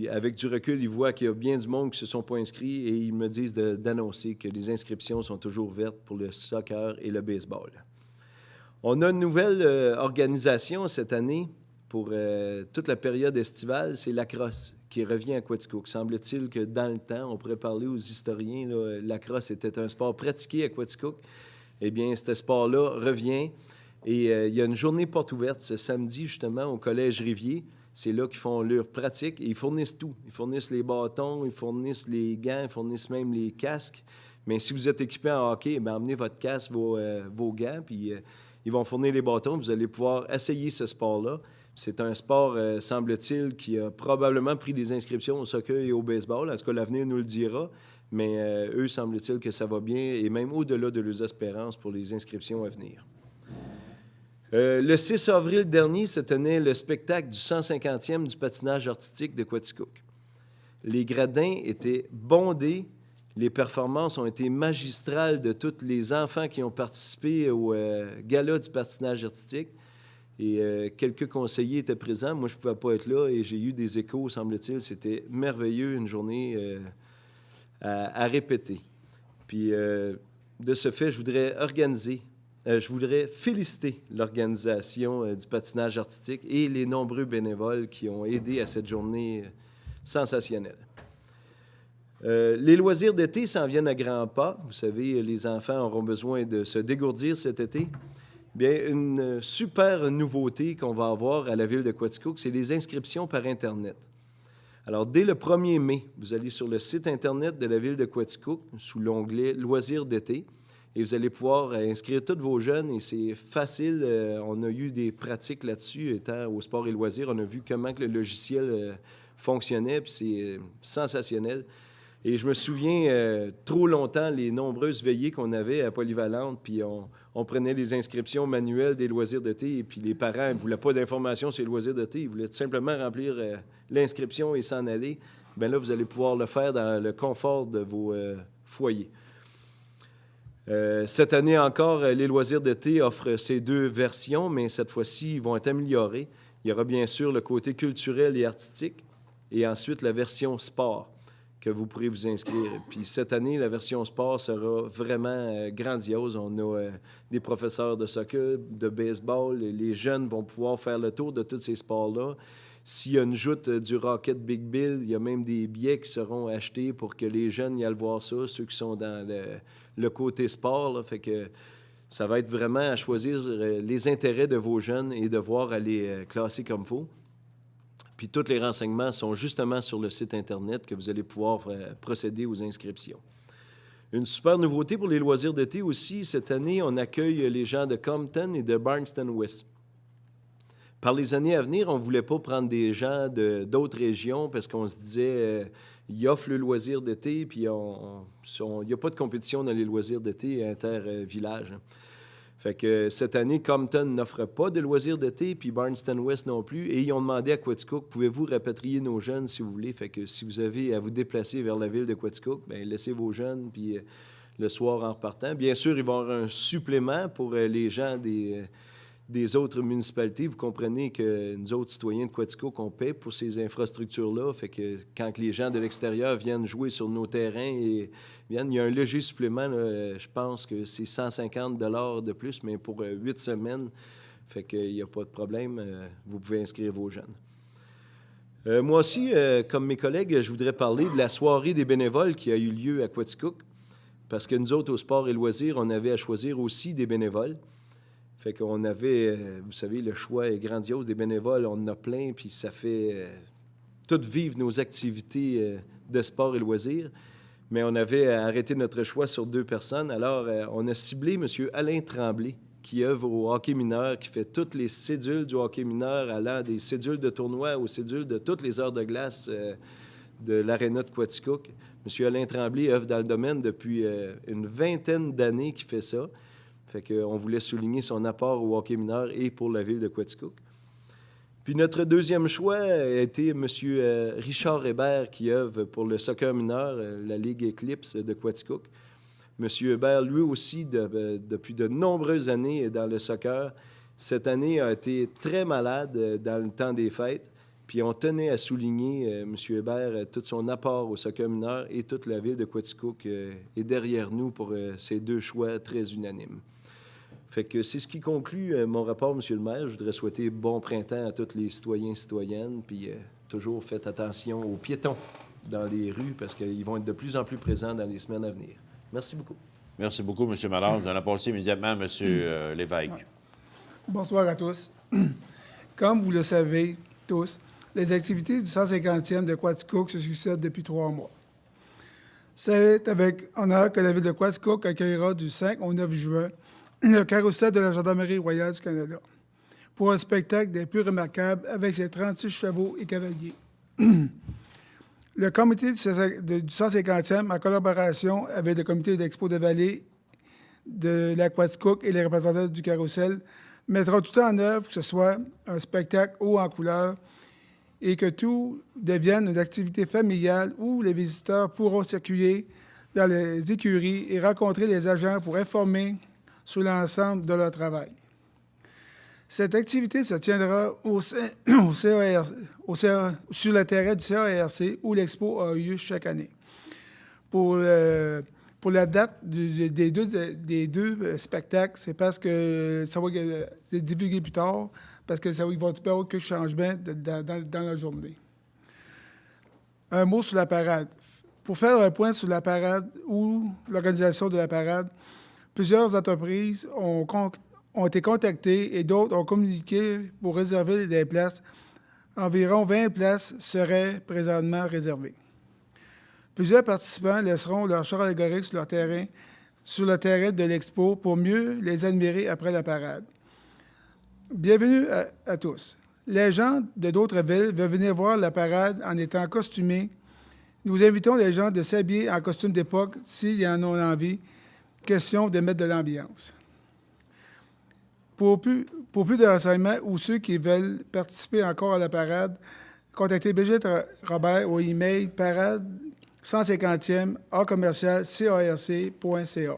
S8: avec du recul, ils voient qu'il y a bien du monde qui ne se sont pas inscrits et ils me disent d'annoncer que les inscriptions sont toujours ouvertes pour le soccer et le baseball. On a une nouvelle organisation cette année pour toute la période estivale, c'est la crosse qui revient à Quaticook. Semble-t-il que dans le temps, on pourrait parler aux historiens, là, la crosse était un sport pratiqué à Quaticook. Eh bien, ce sport-là revient et il y a une journée porte ouverte ce samedi, justement, au Collège Rivier. C'est là qu'ils font leur pratique et ils fournissent tout. Ils fournissent les bâtons, ils fournissent les gants, ils fournissent même les casques. Mais si vous êtes équipé en hockey, bien, emmenez votre casque, vos gants, puis Ils vont fournir les bâtons. Vous allez pouvoir essayer ce sport-là. C'est un sport, semble-t-il, qui a probablement pris des inscriptions au soccer et au baseball. En tout cas, l'avenir nous le dira. Mais eux, semble-t-il que ça va bien, et même au-delà de leurs espérances pour les inscriptions à venir. Le 6 avril dernier se tenait le spectacle du 150e du patinage artistique de Quaticook. Les gradins étaient bondés. Les performances ont été magistrales de tous les enfants qui ont participé au gala du patinage artistique. Et quelques conseillers étaient présents. Moi, je ne pouvais pas être là et j'ai eu des échos, semble-t-il. C'était merveilleux, une journée à répéter. Puis, de ce fait, je voudrais féliciter l'organisation du patinage artistique et les nombreux bénévoles qui ont aidé à cette journée sensationnelle. Les loisirs d'été s'en viennent à grands pas. Vous savez, les enfants auront besoin de se dégourdir cet été. Bien, une super nouveauté qu'on va avoir à la ville de Quaticook, c'est les inscriptions par Internet. Alors, dès le 1er mai, vous allez sur le site Internet de la ville de Quaticook, sous l'onglet « Loisirs d'été », et vous allez pouvoir inscrire tous vos jeunes, et c'est facile. On a eu des pratiques là-dessus, étant au sport et loisirs. On a vu comment que le logiciel fonctionnait, puis c'est sensationnel. Et je me souviens trop longtemps les nombreuses veillées qu'on avait à Polyvalente, puis on prenait les inscriptions manuelles des loisirs d'été, et puis les parents ne voulaient pas d'informations sur les loisirs d'été, ils voulaient tout simplement remplir l'inscription et s'en aller. Bien là, vous allez pouvoir le faire dans le confort de vos foyers. Cette année encore, les loisirs d'été offrent ces deux versions, mais cette fois-ci, ils vont être améliorés. Il y aura bien sûr le côté culturel et artistique, et ensuite la version sport, que vous pourrez vous inscrire. Puis cette année, la version sport sera vraiment grandiose. On a des professeurs de soccer, de baseball. Les jeunes vont pouvoir faire le tour de tous ces sports-là. S'il y a une joute du Rocket Big Bill, il y a même des billets qui seront achetés pour que les jeunes y aillent voir ça, ceux qui sont dans le côté sport. Là. Fait que ça va être vraiment à choisir les intérêts de vos jeunes et de voir aller classer comme il faut. Puis tous les renseignements sont justement sur le site Internet que vous allez pouvoir procéder aux inscriptions. Une super nouveauté pour les loisirs d'été aussi, cette année, on accueille les gens de Compton et de Barnston West. Par les années à venir, on ne voulait pas prendre des gens d'autres régions parce qu'on se disait ils offrent le loisir d'été, puis il n'y a pas de compétition dans les loisirs d'été inter-village. Fait que cette année, Compton n'offre pas de loisirs d'été, puis Barnston West non plus. Et ils ont demandé à Quaticook, pouvez-vous rapatrier nos jeunes si vous voulez? Fait que si vous avez à vous déplacer vers la ville de Quaticook, bien, laissez vos jeunes, puis le soir en repartant. Bien sûr, il va y avoir un supplément pour les gens des autres municipalités. Vous comprenez que nous autres citoyens de Quaticook, on paie pour ces infrastructures-là. Fait que quand les gens de l'extérieur viennent jouer sur nos terrains il y a un léger supplément. Là, je pense que c'est 150 $ de plus, mais pour 8 semaines. Fait qu'il n'y a pas de problème. Vous pouvez inscrire vos jeunes. Moi aussi, comme mes collègues, je voudrais parler de la soirée des bénévoles qui a eu lieu à Quaticook. Parce que nous autres, au sport et loisirs, on avait à choisir aussi des bénévoles. Fait qu'on avait, vous savez, le choix est grandiose des bénévoles, on en a plein, puis ça fait tout vivre nos activités de sport et loisirs. Mais on avait arrêté notre choix sur 2 personnes. Alors, on a ciblé M. Alain Tremblay, qui œuvre au hockey mineur, qui fait toutes les cédules du hockey mineur, allant des cédules de tournoi aux cédules de toutes les heures de glace de l'aréna de Quaticook. M. Alain Tremblay œuvre dans le domaine depuis une vingtaine d'années qu'il fait ça. Fait qu'on voulait souligner son apport au hockey mineur et pour la ville de Quaticook. Puis notre deuxième choix a été M. Richard Hébert, qui œuvre pour le soccer mineur, la Ligue Eclipse de Quaticook. M. Hébert, lui aussi, depuis de nombreuses années dans le soccer, cette année a été très malade dans le temps des fêtes. Puis on tenait à souligner, M. Hébert, tout son apport au soccer mineur et toute la ville de Quaticook est derrière nous pour ces 2 choix très unanimes. Fait que c'est ce qui conclut mon rapport, M. le maire. Je voudrais souhaiter bon printemps à tous les citoyens et citoyennes, puis toujours faites attention aux piétons dans les rues parce qu'ils vont être de plus en plus présents dans les semaines à venir. Merci beaucoup.
S1: Merci beaucoup, M. Mallard. Vous allez passer immédiatement à M. Lévesque.
S9: Bonsoir à tous. Comme vous le savez tous, les activités du 150e de Quaticook se succèdent depuis 3 mois. C'est avec honneur que la ville de Quaticook accueillera du 5 au 9 juin le carrousel de la Gendarmerie royale du Canada pour un spectacle des plus remarquables avec ses 36 chevaux et cavaliers. Le comité du 150e, en collaboration avec le comité d'Expo de Vallée de la Quaticook et les représentants du carrousel, mettra tout en œuvre, que ce soit un spectacle haut en couleur, et que tout devienne une activité familiale où les visiteurs pourront circuler dans les écuries et rencontrer les agents pour informer sur l'ensemble de leur travail. Cette activité se tiendra sur le terrain du CARC où l'expo a eu lieu chaque année. Pour la date des deux spectacles, c'est parce que ça va c'est divulgué plus tard, parce que ça va y avoir quelques changements dans la journée. Un mot sur la parade. Pour faire un point sur la parade ou l'organisation de la parade, plusieurs entreprises ont été contactées et d'autres ont communiqué pour réserver des places. Environ 20 places seraient présentement réservées. Plusieurs participants laisseront leur char allégorique sur le terrain de l'expo pour mieux les admirer après la parade. Bienvenue à tous. Les gens de d'autres villes veulent venir voir la parade en étant costumés. Nous invitons les gens de s'habiller en costume d'époque s'ils en ont envie. Question de mettre de l'ambiance. Pour plus de renseignements ou ceux qui veulent participer encore à la parade, contactez Brigitte Robert au email parade150e@carc.ca.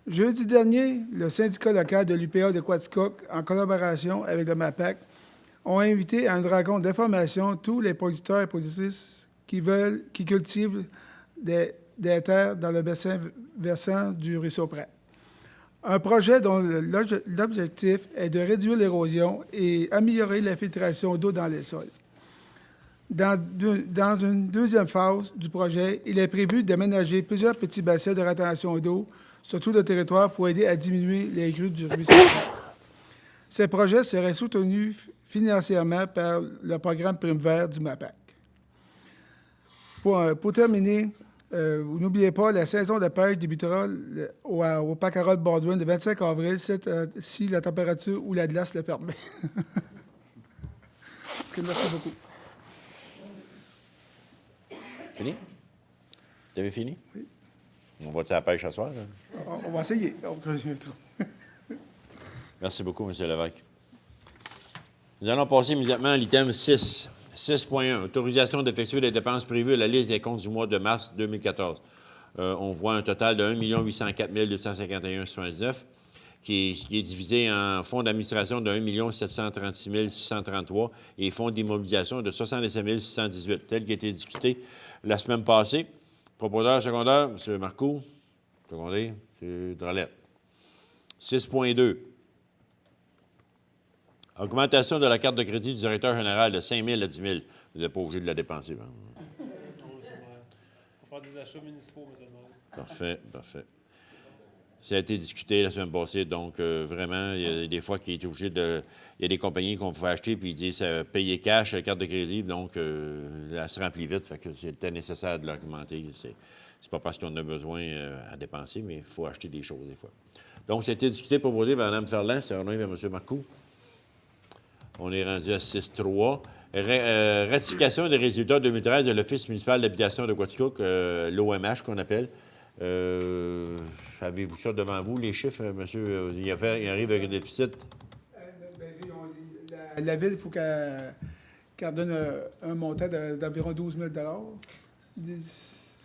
S9: Jeudi dernier, le syndicat local de l'UPA de Quaticook, en collaboration avec le MAPAC, ont invité à une rencontre d'information tous les producteurs et productrices qui cultivent des terres dans le versant du ruisseau Prat. Un projet dont l'objectif est de réduire l'érosion et améliorer la filtration d'eau dans les sols. Dans une deuxième phase du projet, il est prévu d'aménager plusieurs petits bassins de rétention d'eau sur tout le territoire pour aider à diminuer les crues du ruisseau Prat. Ces projets seraient soutenus financièrement par le programme Prime Vert du MAPAC. Pour terminer, n'oubliez pas, la saison de pêche débutera au parc Harold Baldwin le 25 avril, si la température ou la glace le permet. Merci beaucoup.
S1: Fini? Vous avez fini?
S9: Oui.
S1: On va-tu à la pêche ce soir? Hein?
S9: On va essayer.
S1: Merci beaucoup, M. Lévesque. Nous allons passer immédiatement à l'item 6. 6.1, autorisation d'effectuer les dépenses prévues à la liste des comptes du mois de mars 2014. On voit un total de 1 804 251,79 qui est divisé en fonds d'administration de 1 736 633 et fonds d'immobilisation de 67 618, tel qui a été discuté la semaine passée. Propositeur secondaire, M. Marcoux. Secondaire, M. Drolet. 6.2. Augmentation de la carte de crédit du directeur général de 5 000 à 10 000. Vous n'êtes pas obligé de la dépenser. On
S5: va faire des achats municipaux, M. le maire.
S1: Parfait, parfait. Ça a été discuté la semaine passée, donc vraiment, il y a des fois qu'il est obligé de... Il y a des compagnies qu'on pouvait acheter, puis ils disent payer cash, carte de crédit, donc elle se remplit vite, fait que c'était nécessaire de l'augmenter. C'est pas parce qu'on a besoin à dépenser, mais il faut acheter des choses des fois. Donc, ça a été discuté, proposé par Mme Ferland, c'est renommé par M. Marcoux. On est rendu à 6.3. Ratification des résultats 2013 de l'Office municipal d'habitation de Quaticook, l'OMH qu'on appelle. Avez-vous ça devant vous, les chiffres, monsieur? Il arrive avec un déficit?
S9: La Ville, il faut qu'elle donne un montant d'environ 12 000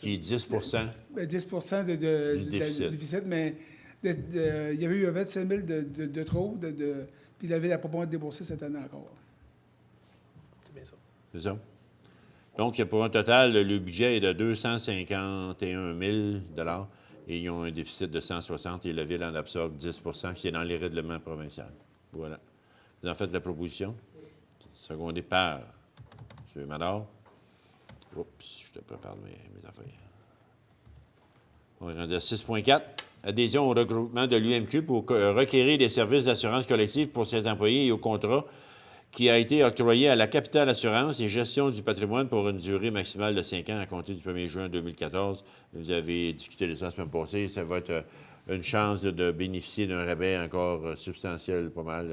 S1: Qui est 10
S9: 10 du déficit, mais il y avait eu 25 000 de trop, puis la Ville n'a pas besoin de débourser cette année encore.
S5: C'est bien ça.
S1: C'est ça. Donc, pour un total, le budget est de 251 000 et ils ont un déficit de 160 et la Ville en absorbe 10 qui est dans les règlements provinciaux. Voilà. Vous en faites la proposition? Secondé par M. Mador. Oups, je te prépare mes affaires. On est rendu à 6.4. Adhésion au regroupement de l'UMQ pour requérir des services d'assurance collective pour ses employés et au contrat qui a été octroyé à la Capitale Assurance et Gestion du patrimoine pour une durée maximale de 5 ans à compter du 1er juin 2014. Vous avez discuté de ça la semaine passée. Ça va être une chance de bénéficier d'un rabais encore substantiel, pas mal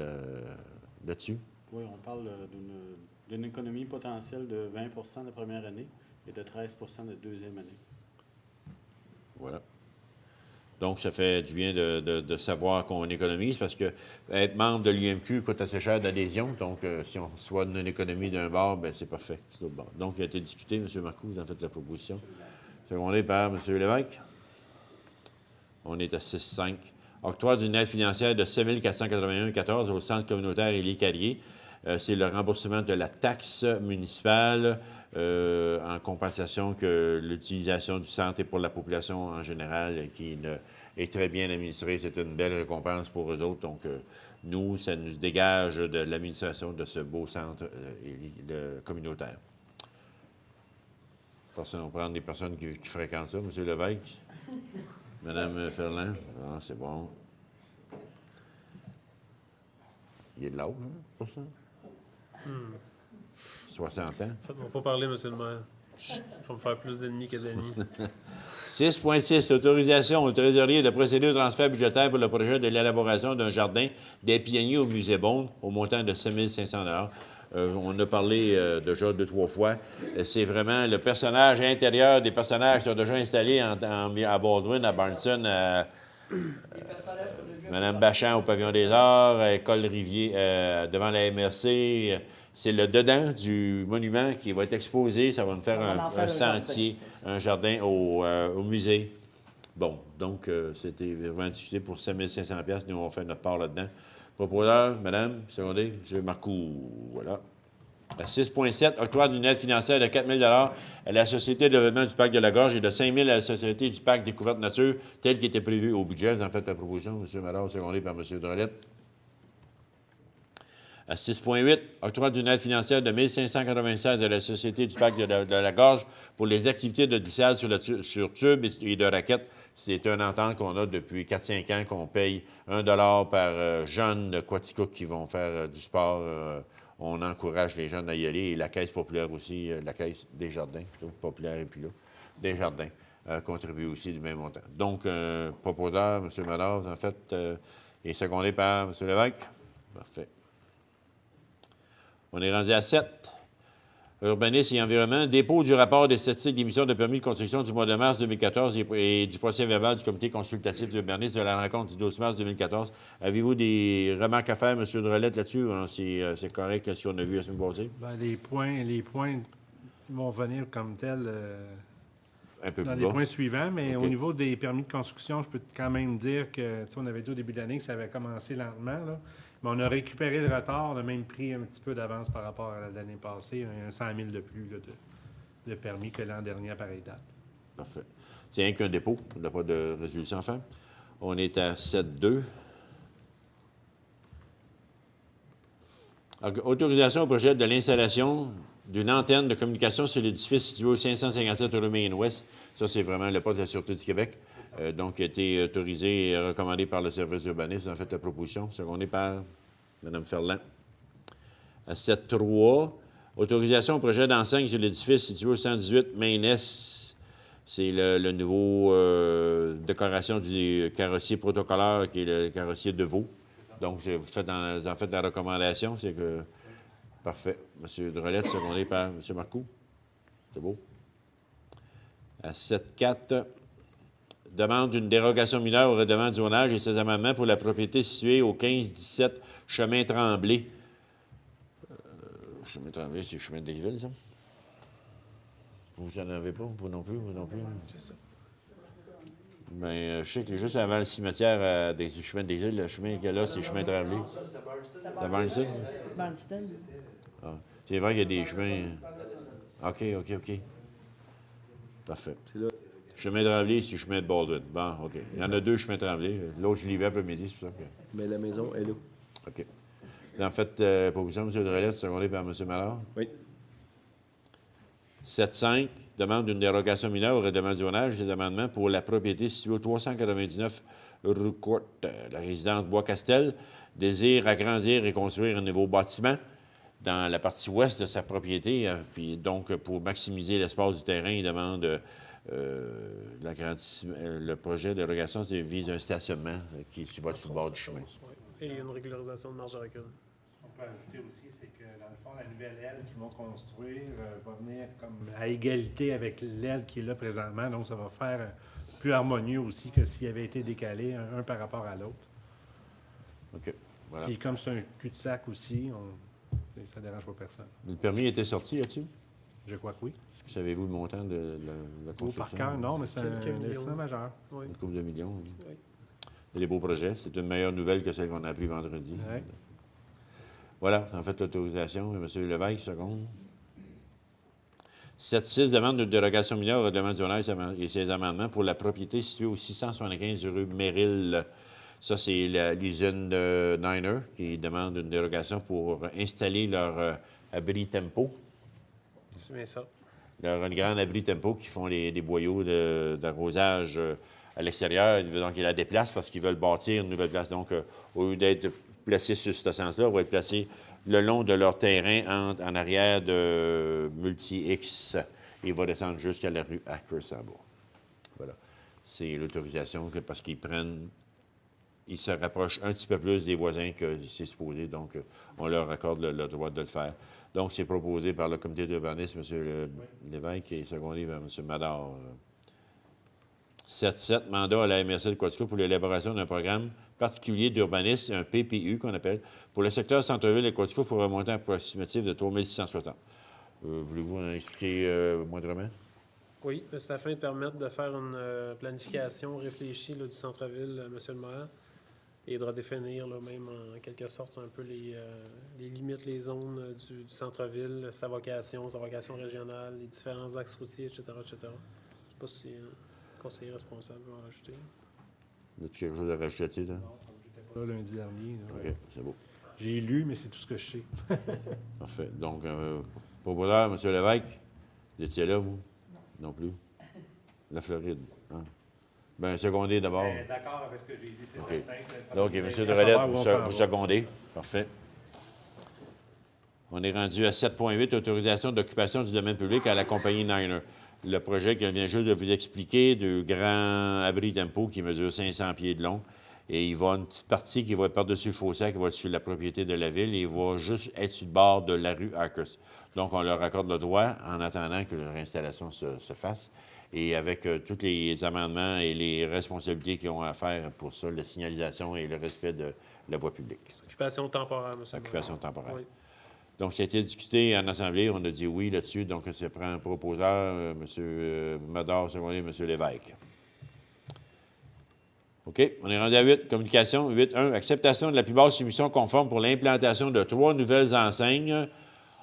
S1: là-dessus.
S10: Oui, on parle d'une économie potentielle de 20 la première année et de 13 la deuxième année.
S1: Voilà. Donc, ça fait du bien de savoir qu'on économise parce que être membre de l'UMQ coûte assez cher d'adhésion. Donc, si on reçoit une économie d'un bord, bien, c'est parfait. C'est l'autre bord. Donc, il a été discuté. M. Marcoux, vous en faites la proposition. Secondé par M. Lévesque. On est à 6,5. Octroi d'une aide financière de 7 481,14 au centre communautaire Élie-Carrier. C'est le remboursement de la taxe municipale en compensation que l'utilisation du centre est pour la population en général qui est très bien administrée. C'est une belle récompense pour eux autres. Donc, nous, ça nous dégage de l'administration de ce beau centre communautaire. On va prendre des personnes qui fréquentent ça. M. Lévesque, Mme Ferland. Ah, c'est bon. Il est de l'âge, hein, pour ça? 60 ans.
S11: Faites-moi pas parler, monsieur le maire. Je vais me faire plus d'ennemis que d'amis.
S1: 6.6. Autorisation au trésorier de procéder au transfert budgétaire pour le projet de l'élaboration d'un jardin des pionniers au musée Beaune au montant de 7 500 $. On a parlé déjà 2-3 fois. C'est vraiment le personnage intérieur des personnages qui sont déjà installés à Baldwin, à Barnson, Mme Bachand au Pavillon des Arts, École Rivier devant la MRC. C'est le dedans du monument qui va être exposé. Ça va me faire un sentier, un jardin au musée. Bon, donc c'était vraiment discuté pour 7 500 $. Nous, on fait notre part là-dedans. Proposeur, Madame, secondé, M. Marcoux, voilà. À 6.7, octroi d'une aide financière de 4 000 $ à la Société de développement du Parc de la Gorge et de 5 000 à la Société du Parc Découverte Nature, tel qui était prévu au budget. Vous en faites la proposition, M. Malard, secondé par M. Drolette. À 6.8, octroi d'une aide financière de 1 596 à la Société du Parc de la Gorge pour les activités de glissade sur tube et de raquettes. C'est une entente qu'on a depuis 4-5 ans qu'on paye 1 $ par jeunes de Quaticook qui vont faire du sport. On encourage les jeunes à y aller. Et la Caisse populaire aussi, la Caisse des jardins, plutôt populaire et puis là, des jardins, contribue aussi du même montant. Donc, proposeur, M. Malard, en fait, est secondé par M. Lévesque. Parfait. On est rendu à 7. Urbanisme et environnement. Dépôt du rapport des statistiques d'émission de permis de construction du mois de mars 2014 et du procès-verbal du comité consultatif d'urbanisme de la rencontre du 12 mars 2014. Avez-vous des remarques à faire, M. Drolette, là-dessus? C'est correct ce qu'on a vu la semaine passée?
S5: Bien, les points vont venir comme tels
S1: un peu
S5: dans
S1: plus
S5: les
S1: bas.
S5: points suivants, mais
S1: OK.
S5: au niveau des permis de construction, je peux quand même dire que, tu sais, on avait dit au début de l'année que ça avait commencé lentement, là. Mais on a récupéré le retard, on a même pris un petit peu d'avance par rapport à l'année passée, un 100 000 de plus là, de permis que l'an dernier à pareille date.
S1: Parfait. C'est rien qu'un dépôt, on n'a pas de résolution à faire. On est à 7.2. Autorisation au projet de l'installation d'une antenne de communication sur l'édifice situé au 557 rue Main-Ouest. Ça, c'est vraiment le poste de la Sûreté du Québec. Donc, qui a été autorisé et recommandé par le service d'urbanisme. Vous en faites la proposition, secondée par Mme Ferland. À 7.3, autorisation au projet d'enseigne sur l'édifice situé au 118 Main-Est. C'est le nouveau décoration du carrossier protocolaire qui est le carrossier de Vaux. Donc, vous en faites la recommandation, c'est que... Parfait. M. Drolette, secondé par M. Marcoux. C'est beau. À 7.4, demande d'une dérogation mineure au règlement du zonage et ses amendements pour la propriété située au 15-17 Chemin Tremblay. Chemin Tremblay, c'est le chemin des villes, ça? Vous n'en avez pas? Vous non plus? Vous non plus? C'est ça. Bien, je sais que juste avant le cimetière des chemins des îles, le chemin qu'il y a là, c'est le chemin Tremblay. C'est Barnstead?
S7: Barnstead.
S1: Ah, c'est vrai qu'il y a des chemins... OK. Parfait.
S8: C'est là.
S1: Chemin Tremblay, c'est le chemin de Baldwin. Bon, OK. Il y en a deux chemins Tremblay. L'autre, je l'y vais après-midi, c'est pour ça que...
S8: Mais la maison est là.
S1: OK. En fait, proposition, M. Drolette, secondé par M. Mallard.
S8: Oui.
S1: 7.5, demande d'une dérogation mineure au règlement du zonage et des amendements pour la propriété située au 399 rue Courte. La résidence Bois-Castel désire agrandir et construire un nouveau bâtiment dans la partie ouest de sa propriété. Puis donc, pour maximiser l'espace du terrain, il demande le projet de dérogation vise un stationnement qui est sur le bord du chemin.
S11: Oui. Et une régularisation de marge de recul.
S5: Ce qu'on peut ajouter aussi, c'est que dans le fond, la nouvelle aile qu'ils vont construire va venir comme à égalité avec l'aile qui est là présentement. Donc, ça va faire plus harmonieux aussi que s'il avait été décalé un par rapport à l'autre.
S1: OK. Voilà.
S5: Puis comme c'est un cul-de-sac aussi, ça ne dérange pas personne.
S1: Le permis était sorti là-dessus?
S5: Je crois que oui.
S1: Savez-vous le montant de la
S5: Au
S1: construction?
S5: par cœur, non, mais c'est
S11: Quelques
S5: un
S11: millions.
S5: investissement majeur.
S11: Oui.
S1: Une couple de millions. Oui.
S11: Oui.
S1: C'est des beaux projets. C'est une meilleure nouvelle que celle qu'on a appris vendredi.
S5: Ouais.
S1: Voilà, en fait, l'autorisation. M. Lévesque, seconde. 7.6, demande de dérogation mineure au règlement du ONES et ses amendements pour la propriété située au 675 rue Merrill. Ça, c'est l'usine de Niner qui demande une dérogation pour installer leur abri tempo.
S11: C'est bien ça.
S1: Leur grand abri tempo qui font des boyaux d'arrosage à l'extérieur. Donc, ils la déplacent parce qu'ils veulent bâtir une nouvelle place. Donc, au lieu d'être placés sur ce sens-là, ils vont être placés le long de leur terrain en arrière de Multi-X. Il va descendre jusqu'à la rue Acre-Sambourg. Voilà. C'est l'autorisation parce qu'ils se rapprochent un petit peu plus des voisins que c'est supposé. Donc, on leur accorde le droit de le faire. Donc, c'est proposé par le comité d'urbanisme, M. Lévesque, et secondé par M. Madard. 7.7, mandat à la MRC de Quatico pour l'élaboration d'un programme particulier d'urbanisme, un PPU qu'on appelle, pour le secteur centre-ville de Quatico pour un montant approximatif de 3 660. Voulez-vous en expliquer moindrement?
S11: Oui, c'est afin de permettre de faire une planification réfléchie là, du centre-ville, M. le maire, et de redéfinir là, même en quelque sorte un peu les limites, les zones du centre-ville, sa vocation régionale, les différents axes routiers, etc., etc. Je ne sais pas si le conseiller responsable va en rajouter.
S1: As-tu quelque chose à rajouter, là?
S5: Non, j'étais pas là lundi dernier. Là.
S1: OK, c'est beau.
S5: J'ai lu, mais c'est tout ce que je sais.
S1: Parfait. Donc, proposeur, M. Lévesque, vous étiez là, vous? Non plus? La Floride. Hein? Bien, secondé d'abord.
S5: D'accord avec ce que j'ai dit, c'est
S1: OK.
S5: certain.
S1: OK, M. de Relette, vous secondez. Parfait. On est rendu à 7.8, autorisation d'occupation du domaine public à la compagnie Niner. Le projet que je viens juste de vous expliquer, du grand abri tempo qui mesure 500 pieds de long. Et il va une petite partie qui va être par-dessus le fossé, qui va être sur la propriété de la ville, et il va juste être sur le bord de la rue Arcus. Donc, on leur accorde le droit en attendant que leur installation se fasse. Et avec tous les amendements et les responsabilités qu'ils ont à faire pour ça, la signalisation et le respect de la voie publique.
S11: Occupation temporaire, M. le maire.
S1: Occupation temporaire.
S11: Oui.
S1: Donc, ça a été discuté en Assemblée. On a dit oui là-dessus. Donc, ça prend un proposeur, M. Madard, secondé, M. Lévesque. OK. On est rendu à 8. Communication. 8.1. Acceptation de la plus basse soumission conforme pour l'implantation de 3 nouvelles enseignes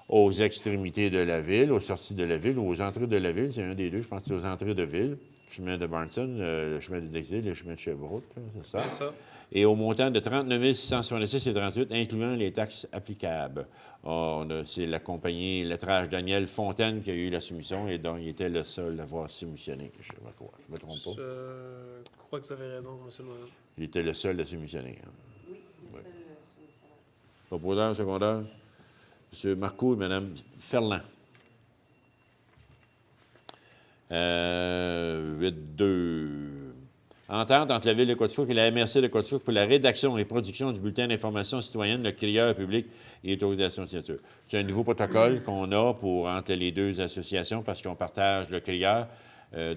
S1: aux extrémités de la ville, aux sorties de la ville, ou aux entrées de la ville. C'est un des deux. Je pense que c'est aux entrées de ville. Le chemin de Barnson, le chemin de Dexter, le chemin de Sherbrooke. C'est ça.
S11: C'est ça.
S1: Et au montant de 39 666 et 38, incluant les taxes applicables. C'est la compagnie Lettrage Daniel Fontaine qui a eu la soumission et dont il était le seul à avoir soumissionné. Je ne me trompe pas.
S11: Je crois que vous avez raison, M. le maire.
S1: Il était le seul à soumissionner. Hein.
S4: Oui,
S1: Oui.
S4: c'est ça.
S1: Proposeur secondaire, M. Marcoux et Mme Ferland. 8.2. Entente entre la Ville de Quaticook et la MRC de Quaticook pour la rédaction et production du bulletin d'information citoyenne, le crieur public et autorisation de signature. C'est un nouveau protocole qu'on a entre les deux associations parce qu'on partage le crieur.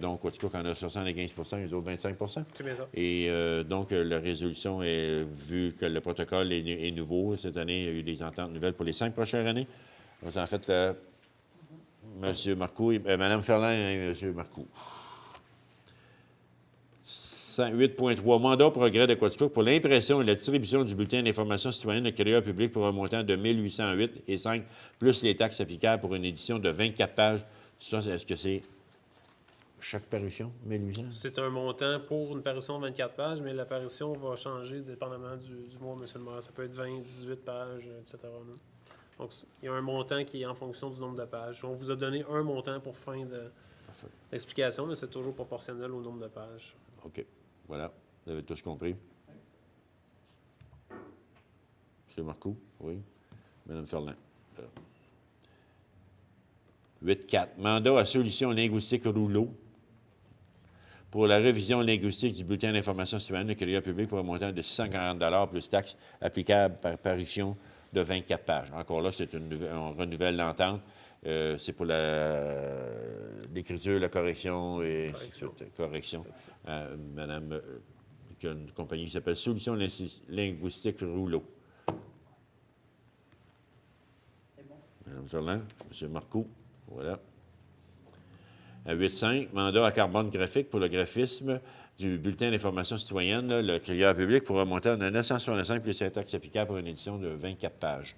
S1: Donc, Quaticook en a 75 et les autres 25
S11: C'est bien ça.
S1: Et donc, la résolution est, vu que le protocole est nouveau, cette année, il y a eu des ententes nouvelles pour les 5 prochaines années. Donc, en fait, M. Marcoux, Mme Ferland et M. Marcoux. 8.3, mandat progrès de Quaticook pour l'impression et la distribution du bulletin d'information citoyenne de crieur public pour un montant de 1 808 et 5, plus les taxes applicables pour une édition de 24 pages. Ça, est-ce que c'est chaque parution, 1 800?
S11: C'est un montant pour une parution de 24 pages, mais la parution va changer dépendamment du mois, M. le maire. Ça peut être 20, 18 pages, etc. là. Donc, il y a un montant qui est en fonction du nombre de pages. On vous a donné un montant pour fin d'explication, mais c'est toujours proportionnel au nombre de pages.
S1: OK. Voilà. Vous avez tous compris? M. Marcoux? Oui. Mme Ferland? 8.4. Mandat à solution linguistique rouleau pour la révision linguistique du bulletin d'information citoyenne de carrière publique pour un montant de 640 plus taxes applicables par parution de 24 pages. Encore là, on renouvelle l'entente. C'est pour l'écriture, la correction et ainsi de suite. Correction. Madame, qui a une compagnie qui s'appelle Solutions linguistiques Rouleau. Mme Ferland, M. Marcoux, voilà. À 8.5, mandat à carbone graphique pour le graphisme du bulletin d'information citoyenne, là, le crieur public, pour un montant de 965 plus la taxe applicable pour une édition de 24 pages.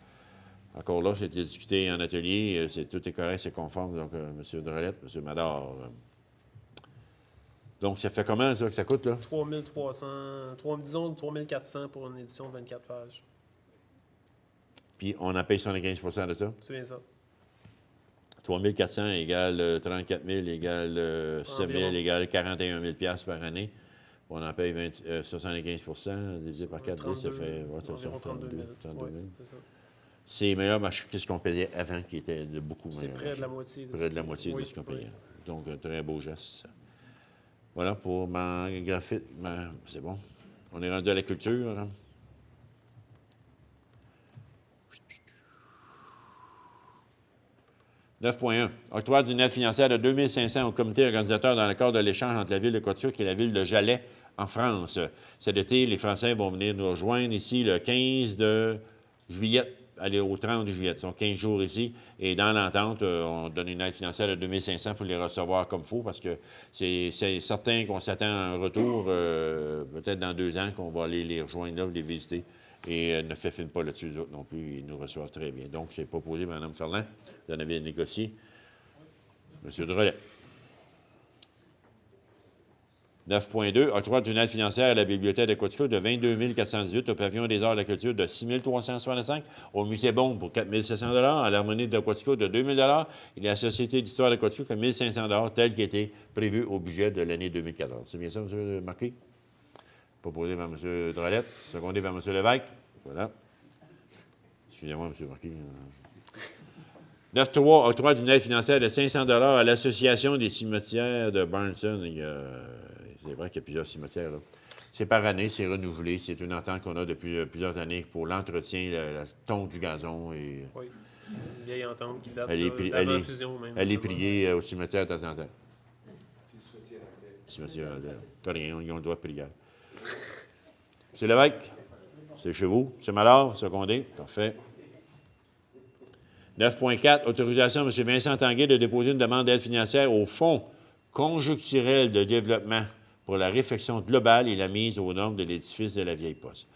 S1: Encore là, c'était discuté en atelier, tout est correct, c'est conforme, donc M. Drolette, M. Mador. Donc, ça fait comment, ça, que ça coûte, là?
S11: 3400 pour une édition de 24 pages.
S1: Puis, on en paye 75 de ça?
S11: C'est bien ça.
S1: 3 400 égale 34 000 égale 7 000 égale 41 000 par année. On en paye 75 divisé par 4, ça fait 32 000.
S11: Oui, c'est ça.
S1: C'est meilleur marché que ce qu'on payait avant, qui était de beaucoup meilleur.
S11: C'est près de la moitié.
S1: Près de la moitié de ce qu'on payait. Donc, un très beau geste. Voilà pour ma graphique. C'est bon. On est rendu à la culture. Hein? « 9.1. Octroi d'une aide financière de 2 500 au comité organisateur dans le cadre de l'échange entre la Ville de Quaticook et la Ville de Jalais en France. Cet été, les Français vont venir nous rejoindre ici le 15 de juillet, aller au 30 juillet. Ils sont 15 jours ici. Et dans l'entente, on donne une aide financière de 2 500 pour les recevoir comme il faut, parce que c'est certain qu'on s'attend à un retour, peut-être dans 2 ans, qu'on va aller les rejoindre là, les visiter. Et ne fait film pas là-dessus, eux autres non plus. Ils nous reçoivent très bien. Donc, j'ai proposé, Mme Ferland, vous en avez négocié. M. Drolet. 9.2. Octroi d'une aide financière à la Bibliothèque de Quaticook de 22 418, au Pavillon des arts de la culture de 6 365, au Musée Bombe pour 4 700 à l'Harmonie de Quaticook de 2 000 et à la Société d'histoire de Quaticook de 1 500 tel qui était prévu au budget de l'année 2014. C'est bien ça, M. Marquis? Proposé par M. Drolette, secondé par M. Lévesque. Voilà. Excusez-moi, M. Marquis. 9.3. Octroi d'une aide financière de 500 à l'Association des cimetières de Barnson. C'est vrai qu'il y a plusieurs cimetières, là. C'est par année, c'est renouvelé. C'est une entente qu'on a depuis plusieurs années pour l'entretien, la tonte du gazon. Et...
S11: Oui. Une vieille entente qui date
S1: d'avant
S11: la fusion même.
S1: Elle est priée au cimetière de temps en temps. Cimetière, t'as rien, ils ont le droit de prière. M. Lévesque, c'est chez vous. M. Mallard, secondé. Parfait. 9.4. Autorisation à M. Vincent Tanguay de déposer une demande d'aide financière au Fonds conjoncturel de développement pour la réfection globale et la mise aux normes de l'édifice de la Vieille Poste.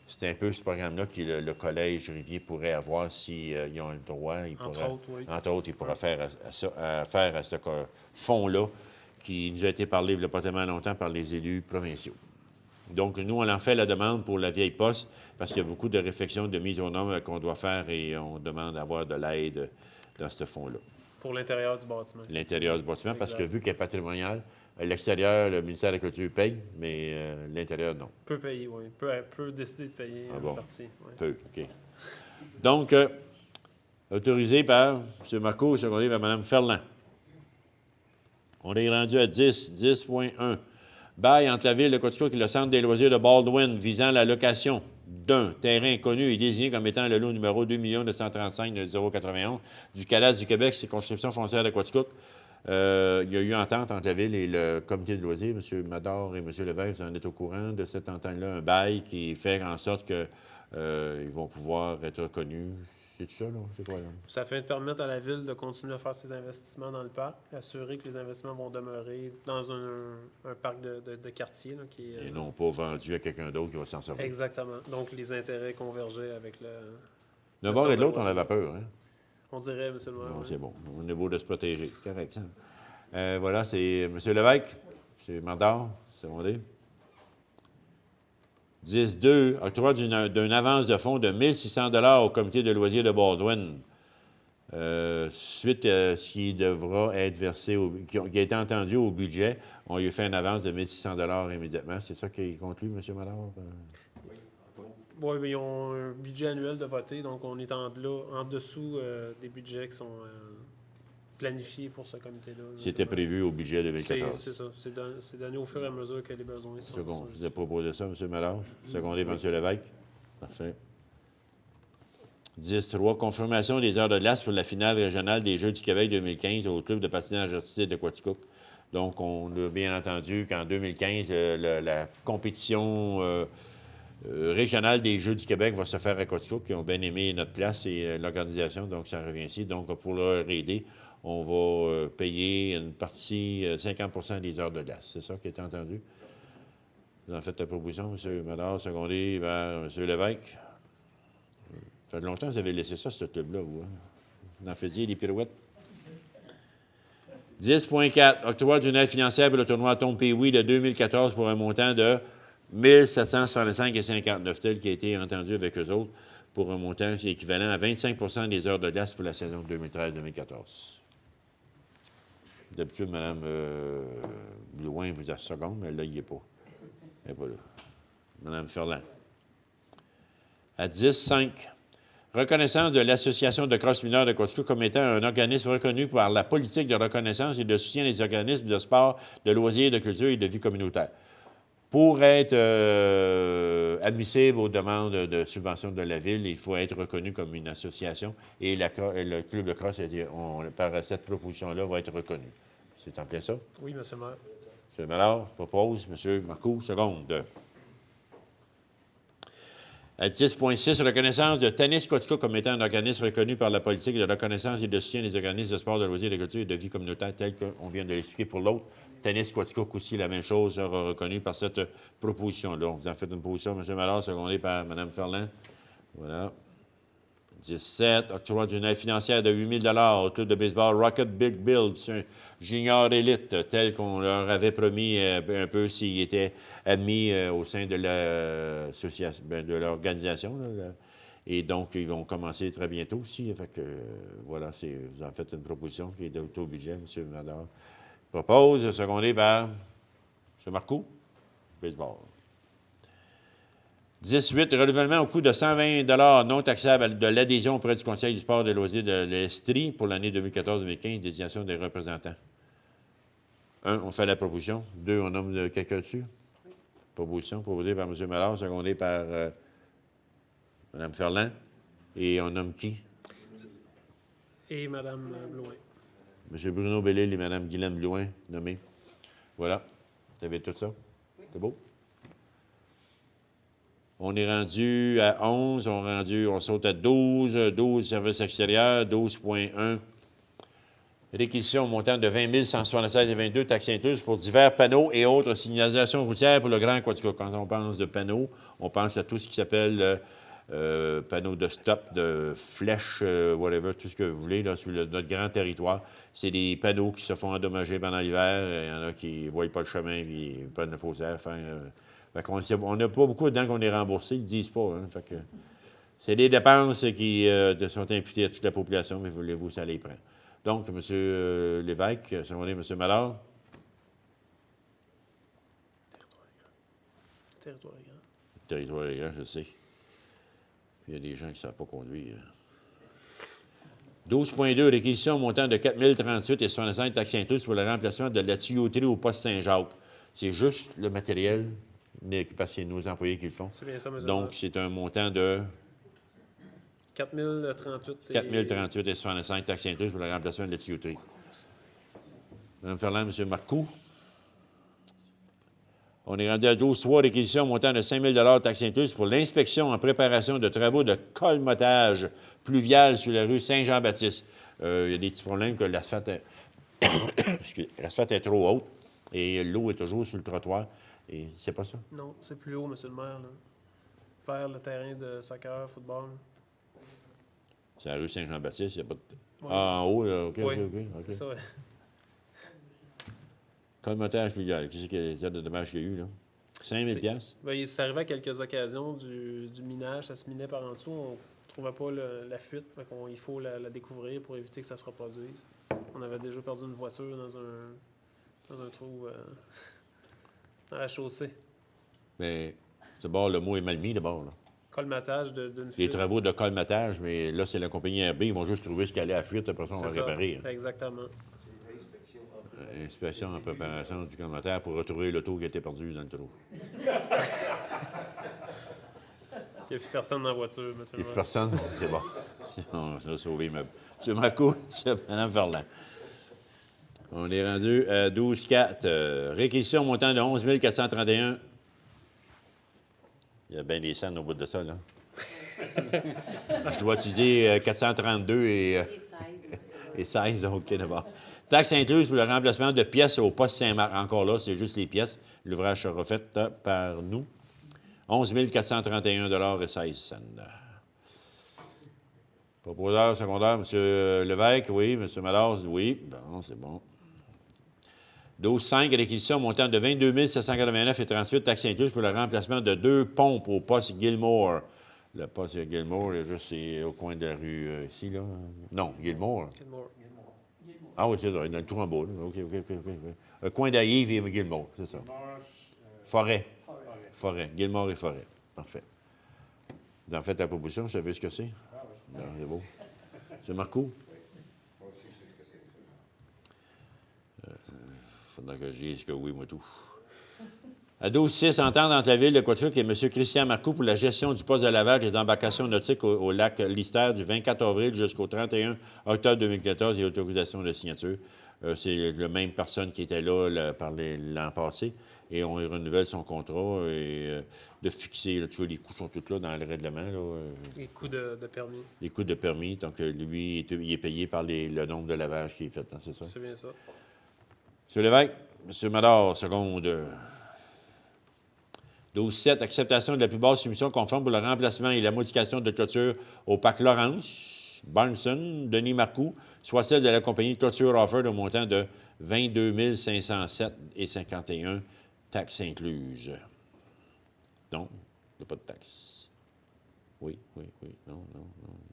S1: C'est un peu ce programme-là que le Collège Rivier pourrait avoir s'ils ont le droit. Entre autres, ils pourraient faire à ce fonds-là qui nous a été parlé il n'y a pas tellement longtemps par les élus provinciaux. Donc, nous, on en fait la demande pour la Vieille Poste parce qu'il y a beaucoup de réflexions, de mise aux normes qu'on doit faire et on demande d'avoir de l'aide dans ce fonds-là.
S11: Pour l'intérieur du bâtiment.
S1: L'intérieur du bâtiment, parce que vu qu'il est patrimonial, l'extérieur, le ministère de la Culture paye, mais l'intérieur, non.
S11: Peut payer, oui. Peut décider de payer une partie. Oui.
S1: Peut, OK. Donc, autorisé par M. Marcoux, secondé par Mme Ferland. On est rendu à 10.1. Bail entre la Ville de Quaticook et le Centre des loisirs de Baldwin visant la location d'un terrain connu et désigné comme étant le lot numéro 2 235 091 du cadastre du Québec, circonscription foncière de Quaticook. Il y a eu entente entre la Ville et le comité de loisirs. M. Mador et M. Lévesque, vous en êtes au courant de cette entente-là, un bail qui fait en sorte qu'ils vont pouvoir être reconnus. C'est tout ça, là? C'est quoi, là?
S11: Ça fait permettre à la Ville de continuer à faire ses investissements dans le parc, assurer que les investissements vont demeurer dans un parc de quartier. Là, qui est,
S1: et non pas vendu à quelqu'un d'autre qui va s'en servir.
S11: Exactement. Donc, les intérêts convergeaient avec le...
S1: D'un bord et de l'autre, on avait peur, hein?
S11: On dirait, M. le maire.
S1: Non, c'est bon. On est beau de se protéger. Correct, ça. Voilà, c'est M. Lévesque, M. Mandar, secondé. 10.2. Octroi d'une avance de fonds de 1 600 au comité de loisirs de Baldwin. Suite à ce qui devra être versé, qui a été entendu au budget, on lui a fait une avance de 1 600 immédiatement. C'est ça qui conclut, M. Mallard?
S11: Oui, mais ils ont un budget annuel de voter, donc on est en dessous des budgets qui sont planifié pour ce comité-là.
S1: C'était prévu au budget 2014.
S11: C'est ça. C'est donné au fur et à mesure que les besoins sont.
S1: Second, je vous ai proposé ça, M. Mélange. Secondé par M. Lévesque. Parfait. 10.3. Confirmation des heures de glace pour la finale régionale des Jeux du Québec 2015 au club de patinage artistique de Quaticook. Donc, on a bien entendu qu'en 2015, la compétition régionale des Jeux du Québec va se faire à Quaticook, qui ont bien aimé notre place et l'organisation, donc ça revient ici. Donc, pour leur aider, on va payer une partie, 50 des heures de glace. C'est ça qui est entendu? Vous en faites la proposition, M. Ménard, secondé par M. Lévesque. Ça fait longtemps que vous avez laissé ça, ce club-là, vous. Hein? Vous en faisiez des pirouettes. 10.4. Octroi d'une aide financière pour le tournoi Tom Pee-Wee de 2014 pour un montant de 1765,59 tel qui a été entendu avec eux autres pour un montant qui est équivalent à 25 des heures de glace pour la saison 2013-2014. D'habitude, Mme Blouin vous a seconde, mais là, il n'est pas. Elle n'est pas là. Mme Ferland. À 10.5. Reconnaissance de l'Association de crosse mineur de Quaticook comme étant un organisme reconnu par la politique de reconnaissance et de soutien des organismes de sport, de loisirs, de culture et de vie communautaire. Pour être admissible aux demandes de subvention de la Ville, il faut être reconnu comme une association et le club de crosse, par cette proposition-là, va être reconnu. C'est en plein ça?
S11: Oui, M. le maire.
S1: M. Mallard propose. M. Marcoux, seconde. À 10.6, reconnaissance de Tennis Quaticook comme étant un organisme reconnu par la politique de reconnaissance et de soutien des organismes de sport, de loisirs, de culture et de vie communautaire, tel qu'on vient de l'expliquer pour l'autre. Tennis Quaticook aussi, la même chose, sera reconnu par cette proposition-là. On vous en fait une proposition, M. Mallard, secondée par Mme Ferland. Voilà. 17, octroi d'une aide financière de 8 000 au club de baseball Rocket Big Build, junior élite, tel qu'on leur avait promis un peu s'ils étaient admis au sein de l'association, de l'organisation. Et donc, ils vont commencer très bientôt aussi. Fait que, voilà, vous en faites une proposition qui est au budget, M. Madar. Propose, secondé par M. Marcoux, baseball. 18, renouvellement au coût de 120 non taxables de l'adhésion auprès du Conseil du sport et des loisirs de l'Estrie pour l'année 2014-2015, désignation des représentants. 1, on fait la proposition. 2, on nomme quelqu'un dessus. Oui. Proposition proposée par M. Mallard, secondée par Mme Ferland. Et on nomme qui?
S11: Et Mme Blouin.
S1: M. Bruno Bellil et Mme Guylaine Blouin, nommés. Voilà. Vous avez tout ça? Oui. C'est beau? On est rendu à 11, on saute à 12, 12 services extérieurs, 12.1. Réquisition au montant de 20 176,22 taxes incluses pour divers panneaux et autres signalisations routières pour le Grand Quaticook. Quand on pense de panneaux, on pense à tout ce qui s'appelle panneaux de stop, de flèches, whatever, tout ce que vous voulez, là, sur notre grand territoire. C'est des panneaux qui se font endommager pendant l'hiver. Il y en a qui ne voient pas le chemin puis ils prennent le faussaire. On n'a pas beaucoup de dents qu'on est remboursé, ils ne disent pas. Hein, fait que c'est des dépenses qui sont imputées à toute la population, mais voulez-vous, ça les prend. Donc, M. Lévesque, secondé M. Mallard.
S11: Territoire est grand.
S1: Territoire est grand, je sais. Puis il y a des gens qui ne savent pas conduire. 12.2, réquisition au montant de 4 038,65 taxes incluses pour le remplacement de la tuyauterie au poste Saint-Jacques. C'est juste le matériel, parce que c'est nos employés qui le font.
S11: C'est bien ça, M.
S1: Donc, c'est un montant de
S11: 4 038
S1: 4,038,65 taxes incluses pour le remplacement de la tuyauterie. Mme Ferland, M. Marcoux. On est rendu à 12.3, réquisition au montant de 5 000 taxes incluses pour l'inspection en préparation de travaux de colmatage pluvial sur la rue Saint-Jean-Baptiste. Il y a des petits problèmes que l'asphalte est trop haute et l'eau est toujours sur le trottoir. Et c'est pas ça?
S11: Non, c'est plus haut, M. le maire. Là. Vers le terrain de soccer, football.
S1: C'est la rue Saint-Jean-Baptiste, il n'y a pas de...
S11: Ouais.
S1: Ah, en haut, là, OK,
S11: oui.
S1: OK.
S11: C'est ça, ouais.
S1: Colmatage fluvial, qu'est-ce qu'il y a de dommages qu'il y a eu, là? 5 000 $?
S11: Ben, c'est arrivé à quelques occasions du minage, ça se minait par en dessous, on ne trouvait pas la fuite, il faut la découvrir pour éviter que ça se reproduise. On avait déjà perdu une voiture dans un trou à la chaussée.
S1: Mais, d'abord, le mot est mal mis, d'abord, là.
S11: colmatage d'une
S1: Les
S11: fuite.
S1: travaux de colmatage, mais là, c'est la compagnie RB. Ils vont juste trouver ce qui allait à la fuite. Après ça, on va
S11: C'est ça.
S1: réparer.
S11: Exactement.
S1: Inspection en préparation du colmatage pour retrouver l'auto qui a été perdue dans le trou.
S11: Il n'y a plus personne dans la voiture, M.
S1: Il n'y a
S11: le
S1: plus
S11: maire.
S1: personne. C'est bon. On a sauvé l'immeuble. M. Marcoux, Mme Ferland. On est rendu à 12-4. Réquisition montant de 11 431. Il y a bien des scènes au bout de ça, là. Je dois utiliser 432 et 16. OK, d'abord. Taxe incluse pour le remplacement de pièces au poste Saint-Marc. Encore là, c'est juste les pièces. L'ouvrage sera fait par nous. 11 431 et 16 cents. Proposeur secondaire, M. Lévesque, oui. M. Mallard, oui. Bon, c'est bon. 12-5, réquisition montant de 22 789 et 38, taxes incluses pour le remplacement de 2 pompes au poste Gilmore. Le poste Gilmore, est juste au coin de la rue ici, là. Non, Gilmore.
S11: Gilmore.
S1: Ah oui, c'est ça, dans le trou en bas. Là. OK. Le coin d'Aïve et Gilmore, c'est ça. Forêt. Gilmore et Forêt. Parfait. Vous en faites la proposition, vous savez ce que c'est? Non, c'est beau. C'est Marcoux? Faudra que je dise que oui, moi tout. À 12-6, entente entre la Ville de Quaticook et M. Christian Marcoux pour la gestion du poste de lavage des embarcations nautiques au lac Lister du 24 avril jusqu'au 31 octobre 2014 et autorisation de signature. C'est la même personne qui était là l'an passé et on renouvelle son contrat et de fixer, là, tu vois, les coûts sont tous là dans le règlement. Là,
S11: Les coûts de permis.
S1: les coûts de permis, donc lui, il est payé par le nombre de lavages qui est fait, hein, c'est ça?
S11: C'est bien ça.
S1: M. Lévesque, M. Mador, seconde. 12-7, acceptation de la plus basse soumission conforme pour le remplacement et la modification de clôture au parc Laurence, Barnson, Denis Marcoux, soit celle de la compagnie Clôture Offord au montant de 22 507,51, taxes incluses. Non, il n'y a pas de taxes. Oui, non.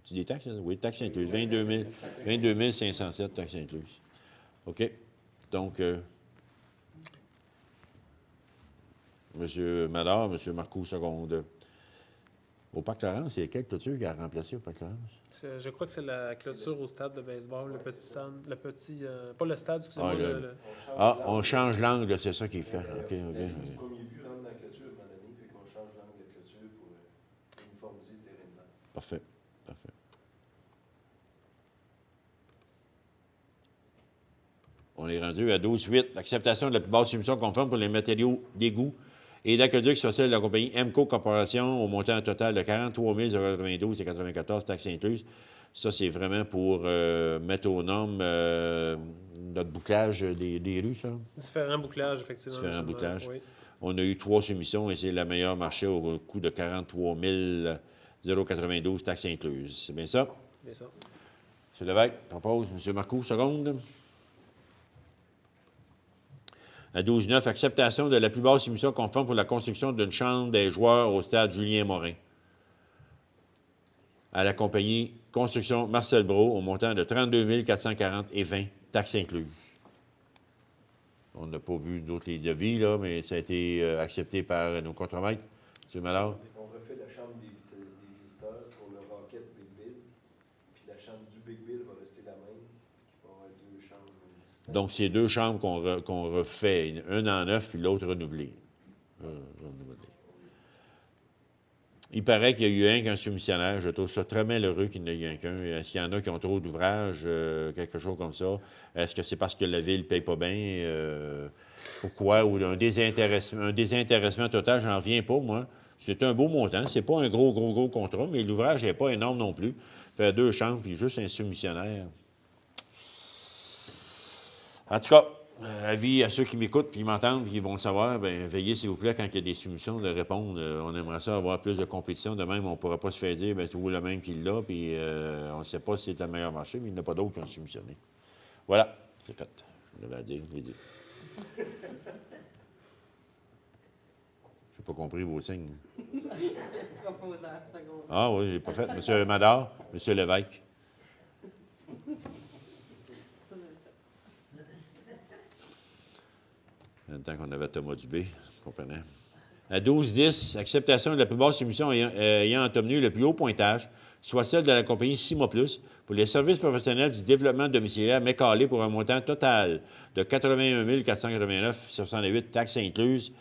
S1: Tu dis des taxes? Oui, taxes incluses. 22 507, taxes incluses. OK. Donc, M. Mador, M. Marcoux, seconde. Au Parc Laurence, c'est quelle clôture qui a remplacé au Parc Laurence?
S11: Je crois que c'est la clôture au stade de baseball, le petit stade, pas le stade, excusez-moi.
S1: On change l'angle, c'est ça qu'il fait. OK.
S8: Le premier but rentre dans la clôture, à un moment donné, fait qu'on change l'angle de clôture pour uniformiser le terrain de match.
S1: Parfait. On est rendu à 12-8. Acceptation de la plus basse soumission conforme pour les matériaux d'égout et d'aqueduc sur celle de la compagnie MCO Corporation au montant total de 43 092 et 94 taxes incluses. Ça, c'est vraiment pour mettre aux normes notre bouclage des rues, ça?
S11: Différents bouclages, effectivement.
S1: Différents bouclages.
S11: Oui.
S1: On a eu 3 soumissions et c'est la meilleure marché au coût de 43 092 taxes incluses. C'est bien ça?
S11: Bien ça.
S1: M. Lévesque propose. M. Marcoux, seconde. À 12-9, acceptation de la plus basse soumission conforme pour la construction d'une chambre des joueurs au stade Julien-Morin. À la compagnie Construction Marcel Brault au montant de 32 440 et 20, taxes incluses. On n'a pas vu d'autres devis, là, mais ça a été accepté par nos contremaîtres. M. Mallard?
S8: On refait la chambre des visiteurs pour le Rocket Big Bill. Puis la chambre du Big Bill va rester la même. Il va y avoir 2 chambres distinctes.
S1: Donc, c'est 2 chambres qu'on refait, une en neuf puis l'autre renouvelée. Il paraît qu'il y a eu qu'un soumissionnaire. Je trouve ça très malheureux qu'il n'y ait eu qu'un. Est-ce qu'il y en a qui ont trop d'ouvrages, quelque chose comme ça? Est-ce que c'est parce que la Ville ne paye pas bien? Pourquoi? Ou un désintéressement total, j'en viens pas, moi. C'est un beau montant. C'est pas un gros contrat, mais l'ouvrage n'est pas énorme non plus. Faire 2 chambres, puis juste un soumissionnaire. En tout cas, avis à ceux qui m'écoutent, puis m'entendent, puis qui vont le savoir, bien, veillez, s'il vous plaît, quand il y a des soumissions, de répondre. On aimerait ça avoir plus de compétition. De même, on ne pourra pas se faire dire, bien, tu vois le même qu'il l'a, puis on ne sait pas si c'est le meilleur marché, mais il n'y en a pas d'autres qui ont soumissionné. Voilà, c'est fait. Je devais dire, je l'ai dit. Je n'ai pas compris vos signes.
S3: Proposeur, seconde.
S1: Ah oui, je l'ai pas fait. M. Mador, M. Lévesque. En même temps qu'on avait Thomas Dubé, vous comprenez? À 12-10, acceptation de la plus basse soumission ayant obtenu le plus haut pointage, soit celle de la compagnie 6 mois plus, pour les services professionnels du développement domiciliaire McCauley pour un montant total de 81 489,68 taxes incluses.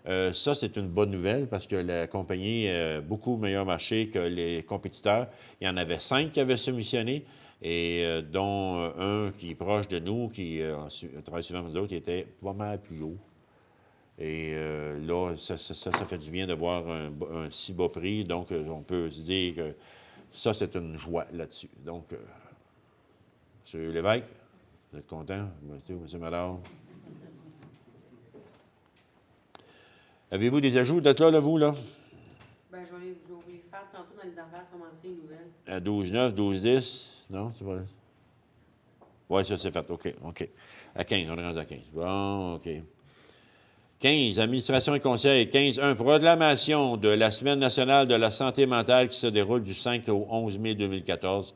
S1: Ça, c'est une bonne nouvelle parce que la compagnie a beaucoup meilleur marché que les compétiteurs. Il y en avait 5 qui avaient soumissionné, et dont un qui est proche de nous, qui travaille souvent avec nous autres, qui était pas mal plus haut. Et là, ça fait du bien de voir un si bas prix. Donc, on peut se dire que ça, c'est une joie là-dessus. Donc, M. Lévesque, vous êtes content? M. Malard? Avez-vous des ajouts d'être là, vous, là?
S12: Bien, je vais vous les faire tantôt dans les affaires, commencer une nouvelle.
S1: À 12-9, 12-10? Non, c'est pas... Oui, ça, c'est fait. OK. À 15, on est rendu à 15. Bon, OK. 15, administration et conseil. 15.1, proclamation de la Semaine nationale de la santé mentale qui se déroule du 5 au 11 mai 2014.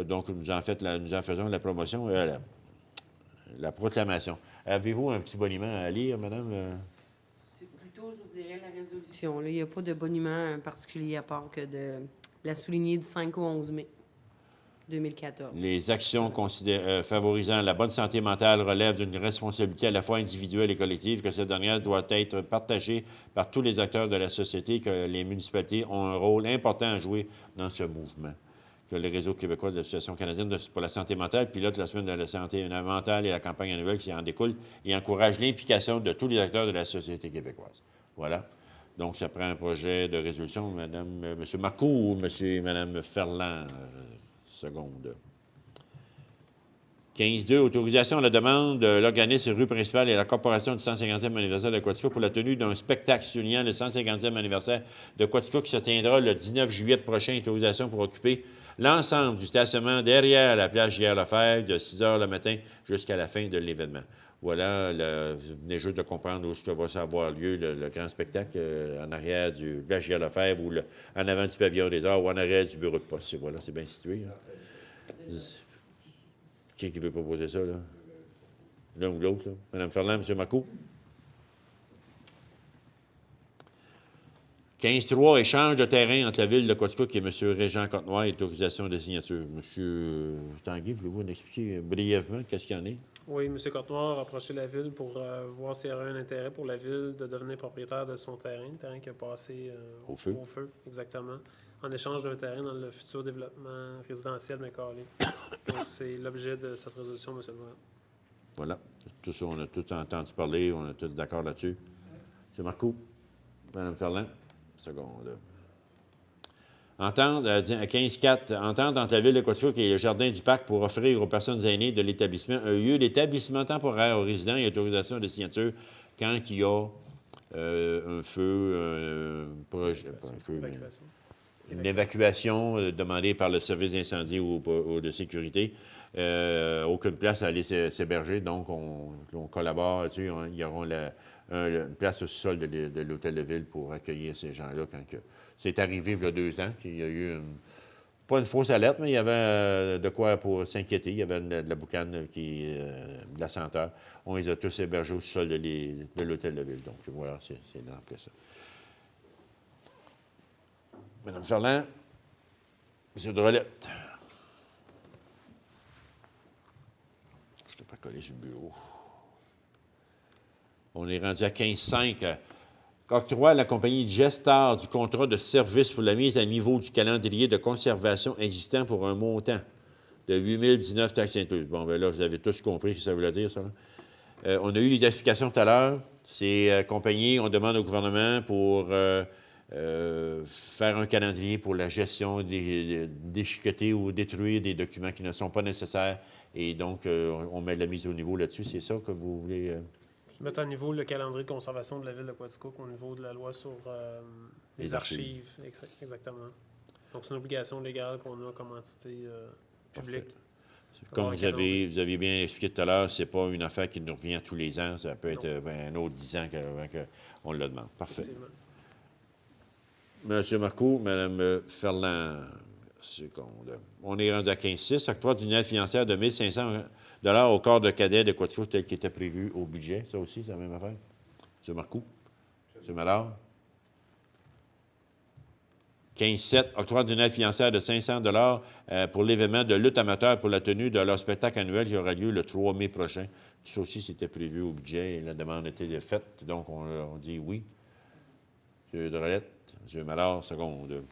S1: Donc, nous en faisons la promotion, la proclamation. Avez-vous un petit boniment à lire, madame?
S12: C'est plutôt, je vous dirais, la résolution. Là. Il n'y a pas de boniment particulier à part que de la souligner du 5 au 11 mai 2014.
S1: Les actions favorisant la bonne santé mentale relèvent d'une responsabilité à la fois individuelle et collective, que cette dernière doit être partagée par tous les acteurs de la société, que les municipalités ont un rôle important à jouer dans ce mouvement. Que le Réseau québécois de l'Association canadienne pour la santé mentale pilote la Semaine de la santé mentale et la campagne annuelle qui en découle et encourage l'implication de tous les acteurs de la société québécoise. Voilà. Donc, ça prend un projet de résolution. M. Marcoux ou Mme Ferland? Seconde. 15.2, autorisation à la demande de l'organisme Rue principale et la Corporation du 150e anniversaire de Quaticook pour la tenue d'un spectacle soulignant le 150e anniversaire de Quaticook qui se tiendra le 19 juillet prochain. Autorisation pour occuper l'ensemble du stationnement derrière la plage Guillaume-Lefebvre de 6 h le matin jusqu'à la fin de l'événement. Voilà, vous venez juste de comprendre où va avoir lieu le grand spectacle en arrière du plage Guillaume-Lefebvre ou en avant du pavillon des arts ou en arrière du bureau de poste. Voilà, c'est bien situé. Hein? Qui veut proposer ça, là? L'un ou l'autre, là? Mme Ferland, M. Marcoux? 15.3, échange de terrain entre la ville de Quaticook et M. Régent Cotenoir et autorisation de signature. M. Tanguy, voulez-vous nous expliquer brièvement qu'est-ce qu'il y en est?
S11: Oui, M. Cotenoir a approché la ville pour voir s'il y aurait un intérêt pour la ville de devenir propriétaire de son terrain, le terrain qui a passé
S1: au feu,
S11: exactement, en échange d'un terrain dans le futur développement résidentiel McCauley. Donc, c'est l'objet de cette résolution, M. le maire.
S1: Voilà. Tout ça, on a tout entendu parler, on est tous d'accord là-dessus. M. Marcoux, Mme Ferland, seconde. Entente, à 15.4, entente entre la ville de Quaticook et le Jardin du Parc pour offrir aux personnes aînées de l'établissement un lieu d'établissement temporaire aux résidents et autorisation de signature quand il y a un feu, une évacuation demandée par le service d'incendie ou de sécurité. Aucune place à aller s'héberger, donc on collabore là-dessus. Ils auront une place au sol de l'hôtel de ville pour accueillir ces gens-là quand c'est arrivé il y a 2 ans qu'il y a eu pas une fausse alerte, mais il y avait de quoi pour s'inquiéter. Il y avait de la boucane, de la senteur. On les a tous hébergés au sol de l'hôtel de ville. Donc voilà, c'est dans ça. Mme Ferland, M. Drolette. Je ne t'ai pas collé sur le bureau. On est rendu à 15.5. Octroi à la compagnie Gestar du contrat de service pour la mise à niveau du calendrier de conservation existant pour un montant de 8 019 taxes incluses. Bon, bien là, vous avez tous compris ce que ça voulait dire, ça. On a eu les explications tout à l'heure. Ces compagnies, on demande au gouvernement pour faire un calendrier pour la gestion déchiqueter ou détruire des documents qui ne sont pas nécessaires. Et donc, on met de la mise au niveau là-dessus. C'est ça que vous voulez...
S11: Mettre à niveau le calendrier de conservation de la ville de Quaticook au niveau de la loi sur les archives. Exactement. Donc, c'est une obligation légale qu'on a comme entité publique.
S1: Comme vous avez bien expliqué tout à l'heure, ce n'est pas une affaire qui nous revient tous les ans. Ça peut être un autre 10 ans qu'on le demande. Parfait. Monsieur Marcoux, Mme Ferland, seconde. On est rendu à 15.6. Octroi d'une aide financière de 1 500 $ au corps de cadet de Quaticook tel qu'il était prévu au budget. Ça aussi, c'est la même affaire. M. Marcoux. M. Mallard. 15-7, octroi d'une aide financière de 500 pour l'événement de lutte amateur pour la tenue de leur spectacle annuel qui aura lieu le 3 mai prochain. Ça aussi, c'était prévu au budget et la demande était faite, donc on dit oui. M. Drolette, M. Mallard, seconde.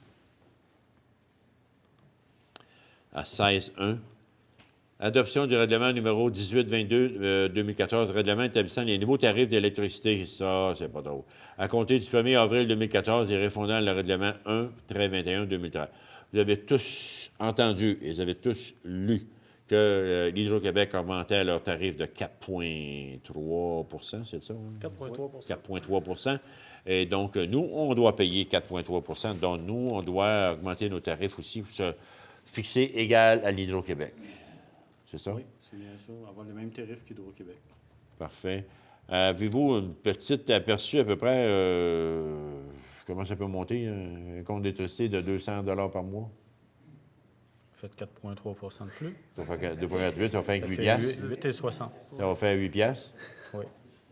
S1: À 16-1. Adoption du règlement numéro 1822-2014, règlement établissant les nouveaux tarifs d'électricité. Ça, c'est pas drôle. À compter du 1er avril 2014 et refondant le règlement 1-21-2013. Vous avez tous entendu et vous avez tous lu que l'Hydro-Québec augmentait leur tarif de 4,3 c'est ça?
S11: 4,3
S1: 4,3 Et donc, nous, on doit payer 4,3 Donc, nous, on doit augmenter nos tarifs aussi pour se fixer égal à l'Hydro-Québec. C'est ça?
S10: Oui, c'est bien ça. Avoir le même tarif qu'Hydro-Québec.
S1: Parfait. Avez-vous une petite aperçu à peu près comment ça peut monter, un compte d'électricité de 200 par mois?
S10: Faites 4,3 de plus.
S1: Ça fait 2 fois 48, ça va faire 8
S10: fait
S1: piastres.
S10: 8,60.
S1: Ça va faire 8 piastres?
S10: Oui.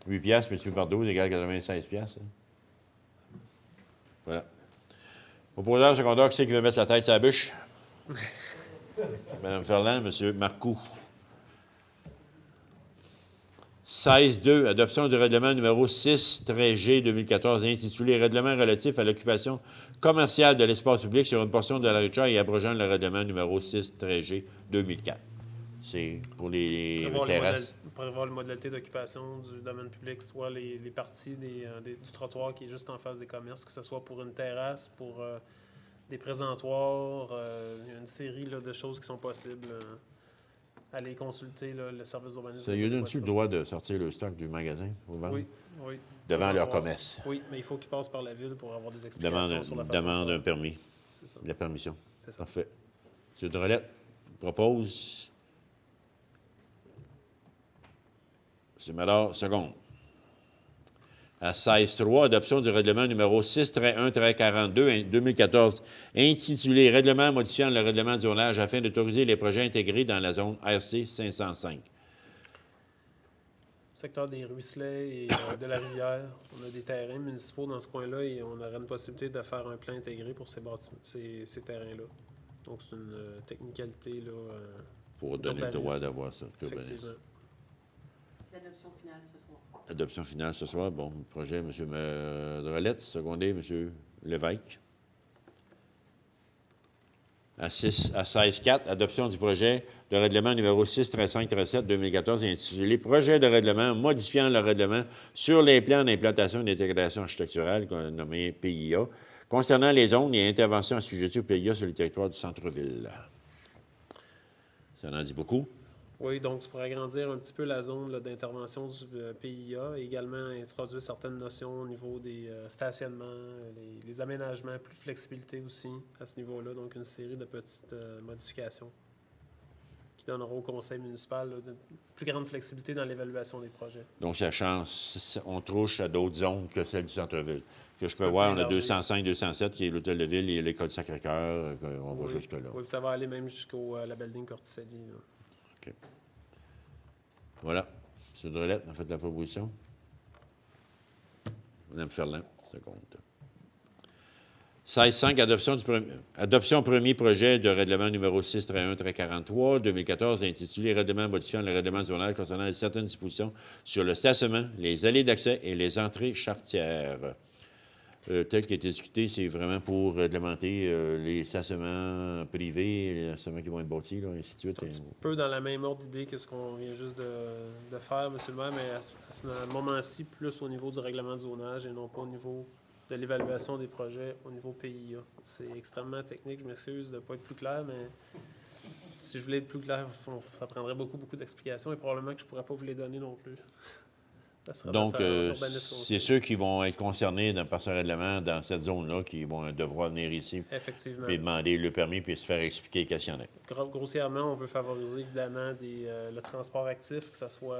S1: 8 piastres multiplié par 12 égale 96 piastres. Hein? Voilà. Proposeur secondaire, qui c'est qui veut mettre la tête sur la bûche? Mme Ferland, M. Marcoux. 16.2, adoption du règlement numéro 6-G 2014, intitulé Règlement relatif à l'occupation commerciale de l'espace public sur une portion de la rue Richard et abrogeant le règlement numéro 6-G 2004. C'est pour les terrasses.
S11: Prévoir les modalités d'occupation du domaine public, soit les parties du trottoir qui est juste en face des commerces, que ce soit pour une terrasse, pour des présentoirs, une série là, de choses qui sont possibles. Allez consulter là, le service d'urbanisme.
S1: Ça lui donne-tu le droit de sortir le stock du magasin pour vendre?
S11: Oui.
S1: Devant leur commerce.
S11: Oui, mais il faut qu'ils passent par la ville pour avoir des explications sur la façon.
S1: Demande un permis.
S11: C'est ça.
S1: La permission.
S11: C'est ça.
S1: Parfait. M. Drolette propose. M. Mallard, seconde. À 16.3, adoption du règlement numéro 6-1-42-2014, intitulé Règlement modifiant le règlement de zonage afin d'autoriser les projets intégrés dans la zone RC 505.
S11: Secteur des ruisselets et de la rivière. On a des terrains municipaux dans ce coin-là et on aurait une possibilité de faire un plan intégré pour ces terrains-là. Donc, c'est une technicalité là,
S1: pour donner le droit d'avoir ça.
S11: Effectivement.
S12: L'adoption finale ce soir.
S1: Adoption finale ce soir. Bon, projet, M. Drolette. Secondé, M. Lévesque. À 16.4, adoption du projet de règlement numéro 6-5-7-2014 intitulé Projet de règlement modifiant le règlement sur les plans d'implantation et d'intégration architecturale, nommé PIA, concernant les zones et interventions assujetties au PIA sur le territoire du centre-ville. Ça en dit beaucoup.
S11: Oui, donc c'est pour agrandir un petit peu la zone d'intervention du PIA et également introduire certaines notions au niveau des stationnements, les aménagements, plus de flexibilité aussi à ce niveau-là. Donc, une série de petites modifications qui donneront au conseil municipal de plus grande flexibilité dans l'évaluation des projets.
S1: Donc, ça change. On touche à d'autres zones que celle du centre-ville. Que je peux voir, on a 205, 207 qui est l'hôtel de ville et l'école Sacré-Cœur. On va jusque-là.
S11: Oui, puis ça va aller même jusqu'au la building Corticelli. Là.
S1: OK. Voilà. M. Drolette a fait la proposition. Mme Ferland, seconde. 16.5, adoption premier projet de règlement numéro 6-1-43-2014 intitulé Règlement modifiant le règlement de zonage concernant certaines dispositions sur le stationnement, les allées d'accès et les entrées charretières. Tel qu'il a été discuté, c'est vraiment pour réglementer les stationnements privés, les stationnements qui vont être bâtis, là, ainsi de suite.
S11: C'est un petit peu dans la même ordre d'idée que ce qu'on vient juste de faire, M. le maire, mais à ce moment-ci, plus au niveau du règlement de zonage et non pas au niveau de l'évaluation des projets au niveau PIA. C'est extrêmement technique, je m'excuse de ne pas être plus clair, mais si je voulais être plus clair, ça prendrait beaucoup d'explications et probablement que je ne pourrais pas vous les donner non plus.
S1: Donc, c'est ceux qui vont être concernés par ce règlement dans cette zone-là qui vont devoir venir ici et demander le permis puis se faire expliquer qu'est-ce qu'il y en a.
S11: Grossièrement, on veut favoriser évidemment le transport actif, que ce soit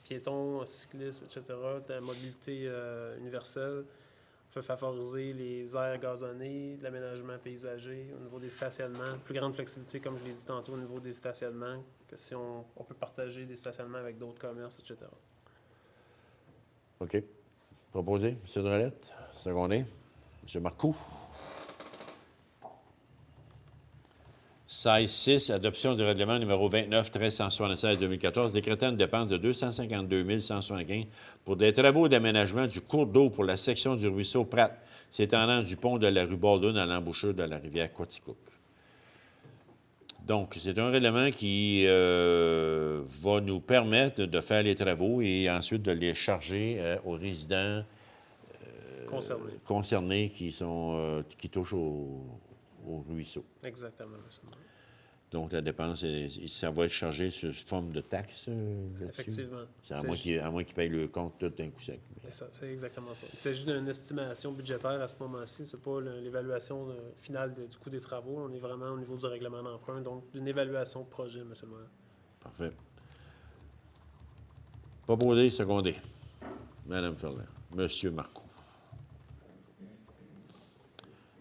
S11: piétons, cyclistes, etc., de la mobilité universelle. On veut favoriser les aires gazonnées, l'aménagement paysager, au niveau des stationnements, plus grande flexibilité, comme je l'ai dit tantôt, au niveau des stationnements, que si on peut partager des stationnements avec d'autres commerces, etc.
S1: OK. Proposé, M. Drolette. Secondé. M. Marcoux. 16.6, adoption du règlement numéro 29-1376-2014, décrétant une dépense de 252 175 pour des travaux d'aménagement du cours d'eau pour la section du ruisseau Pratt, s'étendant du pont de la rue Baldwin à l'embouchure de la rivière Quaticook. Donc, c'est un règlement qui va nous permettre de faire les travaux et ensuite de les charger aux résidents concernés qui touchent au ruisseau.
S11: Exactement, M. le maire.
S1: Donc, la dépense, ça va être chargé sous forme de taxe là-dessus?
S11: Effectivement.
S1: C'est à moins qu'ils payent le compte tout d'un coup sec.
S11: C'est exactement ça. Il s'agit d'une estimation budgétaire à ce moment-ci. Ce n'est pas l'évaluation finale du coût des travaux. On est vraiment au niveau du règlement d'emprunt, donc d'une évaluation de projet, M. le maire.
S1: Parfait. Proposé, secondé. Mme Ferland. M. Marcoux.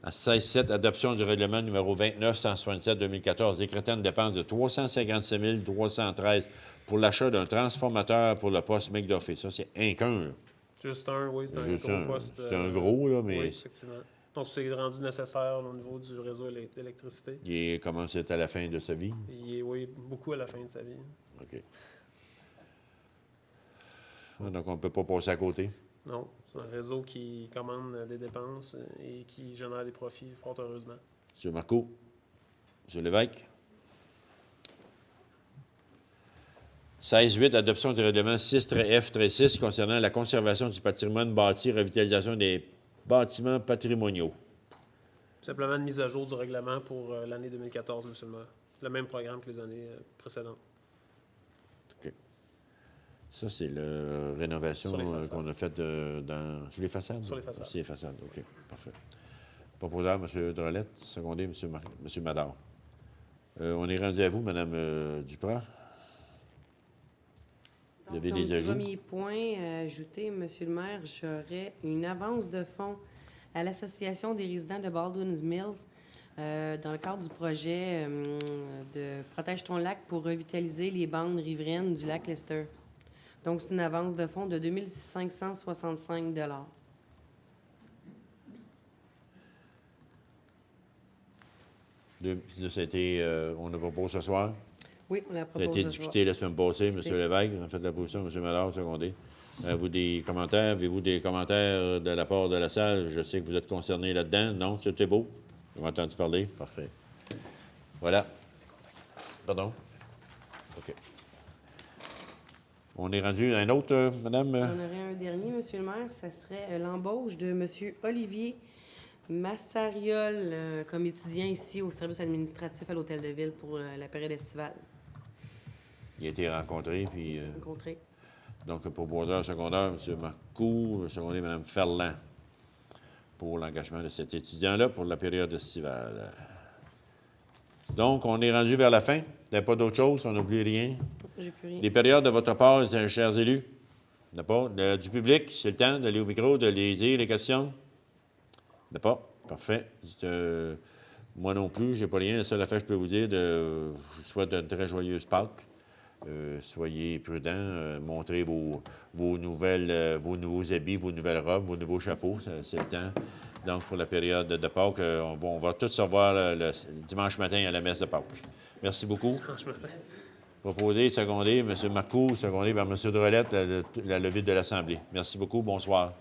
S1: À 16.7, adoption du règlement numéro 29-167-2014, décrétant une dépense de 357 313 pour l'achat d'un transformateur pour le poste McDuffie. Ça, c'est un qu'un, là.
S11: Juste un, oui, c'est un
S1: Juste
S11: gros poste.
S1: C'est un gros, là, mais...
S11: Oui, effectivement. Donc, c'est rendu nécessaire là, au niveau du réseau d'électricité.
S1: Il commence à être à la fin de sa vie?
S11: Il est, oui, beaucoup à la fin de sa vie.
S1: OK. Donc, on ne peut pas passer à côté?
S11: Non, c'est un réseau qui commande des dépenses et qui génère des profits, fort heureusement.
S1: M. Marcoux. M. Lévesque. 16.8, adoption du règlement 6-F-6 concernant la conservation du patrimoine bâti, revitalisation des bâtiments patrimoniaux.
S11: Simplement une mise à jour du règlement pour l'année 2014, M. le maire. Le même programme que les années précédentes.
S1: OK. Ça, c'est la rénovation qu'on a faite sur les façades?
S11: Sur les façades.
S1: Sur les façades, OK. Parfait. Proposeur, M. Drolette. Secondé, M. Madard. On est rendu à vous, Mme Duprat. Vous avez des ajouts?
S12: Premier point à ajouter, M. le maire, j'aurais une avance de fonds à l'Association des résidents de Baldwin's Mills dans le cadre du projet de Protège ton lac pour revitaliser les bandes riveraines du lac Lester. Donc, c'est une avance de fonds de 2 565 $.
S1: Ça a été, on a proposé ce soir.
S12: Oui, on l'a
S1: Ça a
S12: proposé
S1: été
S12: ce
S1: discuté la semaine passée. M. Lévesque a fait la position. M. Madard, secondé. Avez-vous des commentaires? Avez-vous des commentaires de la part de la salle? Je sais que vous êtes concerné là-dedans. Non? C'était beau? Vous m'avez entendu parler? Parfait. Voilà. Pardon? OK. On est rendu à un autre, madame?
S12: On aurait un dernier, M. le maire. Ça serait l'embauche de M. Olivier Massariol comme étudiant ici au service administratif à l'Hôtel de Ville pour la période estivale.
S1: Il a été rencontré, puis...
S12: Rencontré.
S1: Donc, pour boiseur secondaire, M. Marcoux, secondé Mme Ferland, pour l'engagement de cet étudiant-là pour la période estivale. Donc, on est rendu vers la fin. Il n'y a pas d'autre chose, on n'oublie rien.
S12: J'ai plus rien.
S1: Les périodes de votre part, chers élus, il n'y a pas. Du public, c'est le temps d'aller au micro, de les dire les questions. Il n'y a pas. Parfait. Moi non plus, j'ai pas rien. La seule affaire que je peux vous dire, je vous souhaite de très joyeuses Pâques. Soyez prudents, montrez vos nouveaux habits, vos nouvelles robes, vos nouveaux chapeaux, c'est le temps. Donc, pour la période de Pâques, on va tous se revoir le dimanche matin à la messe de Pâques. Merci beaucoup. Proposé, secondé, M. Marcoux, secondé par M. Drolette, la levée de l'Assemblée. Merci beaucoup. Bonsoir.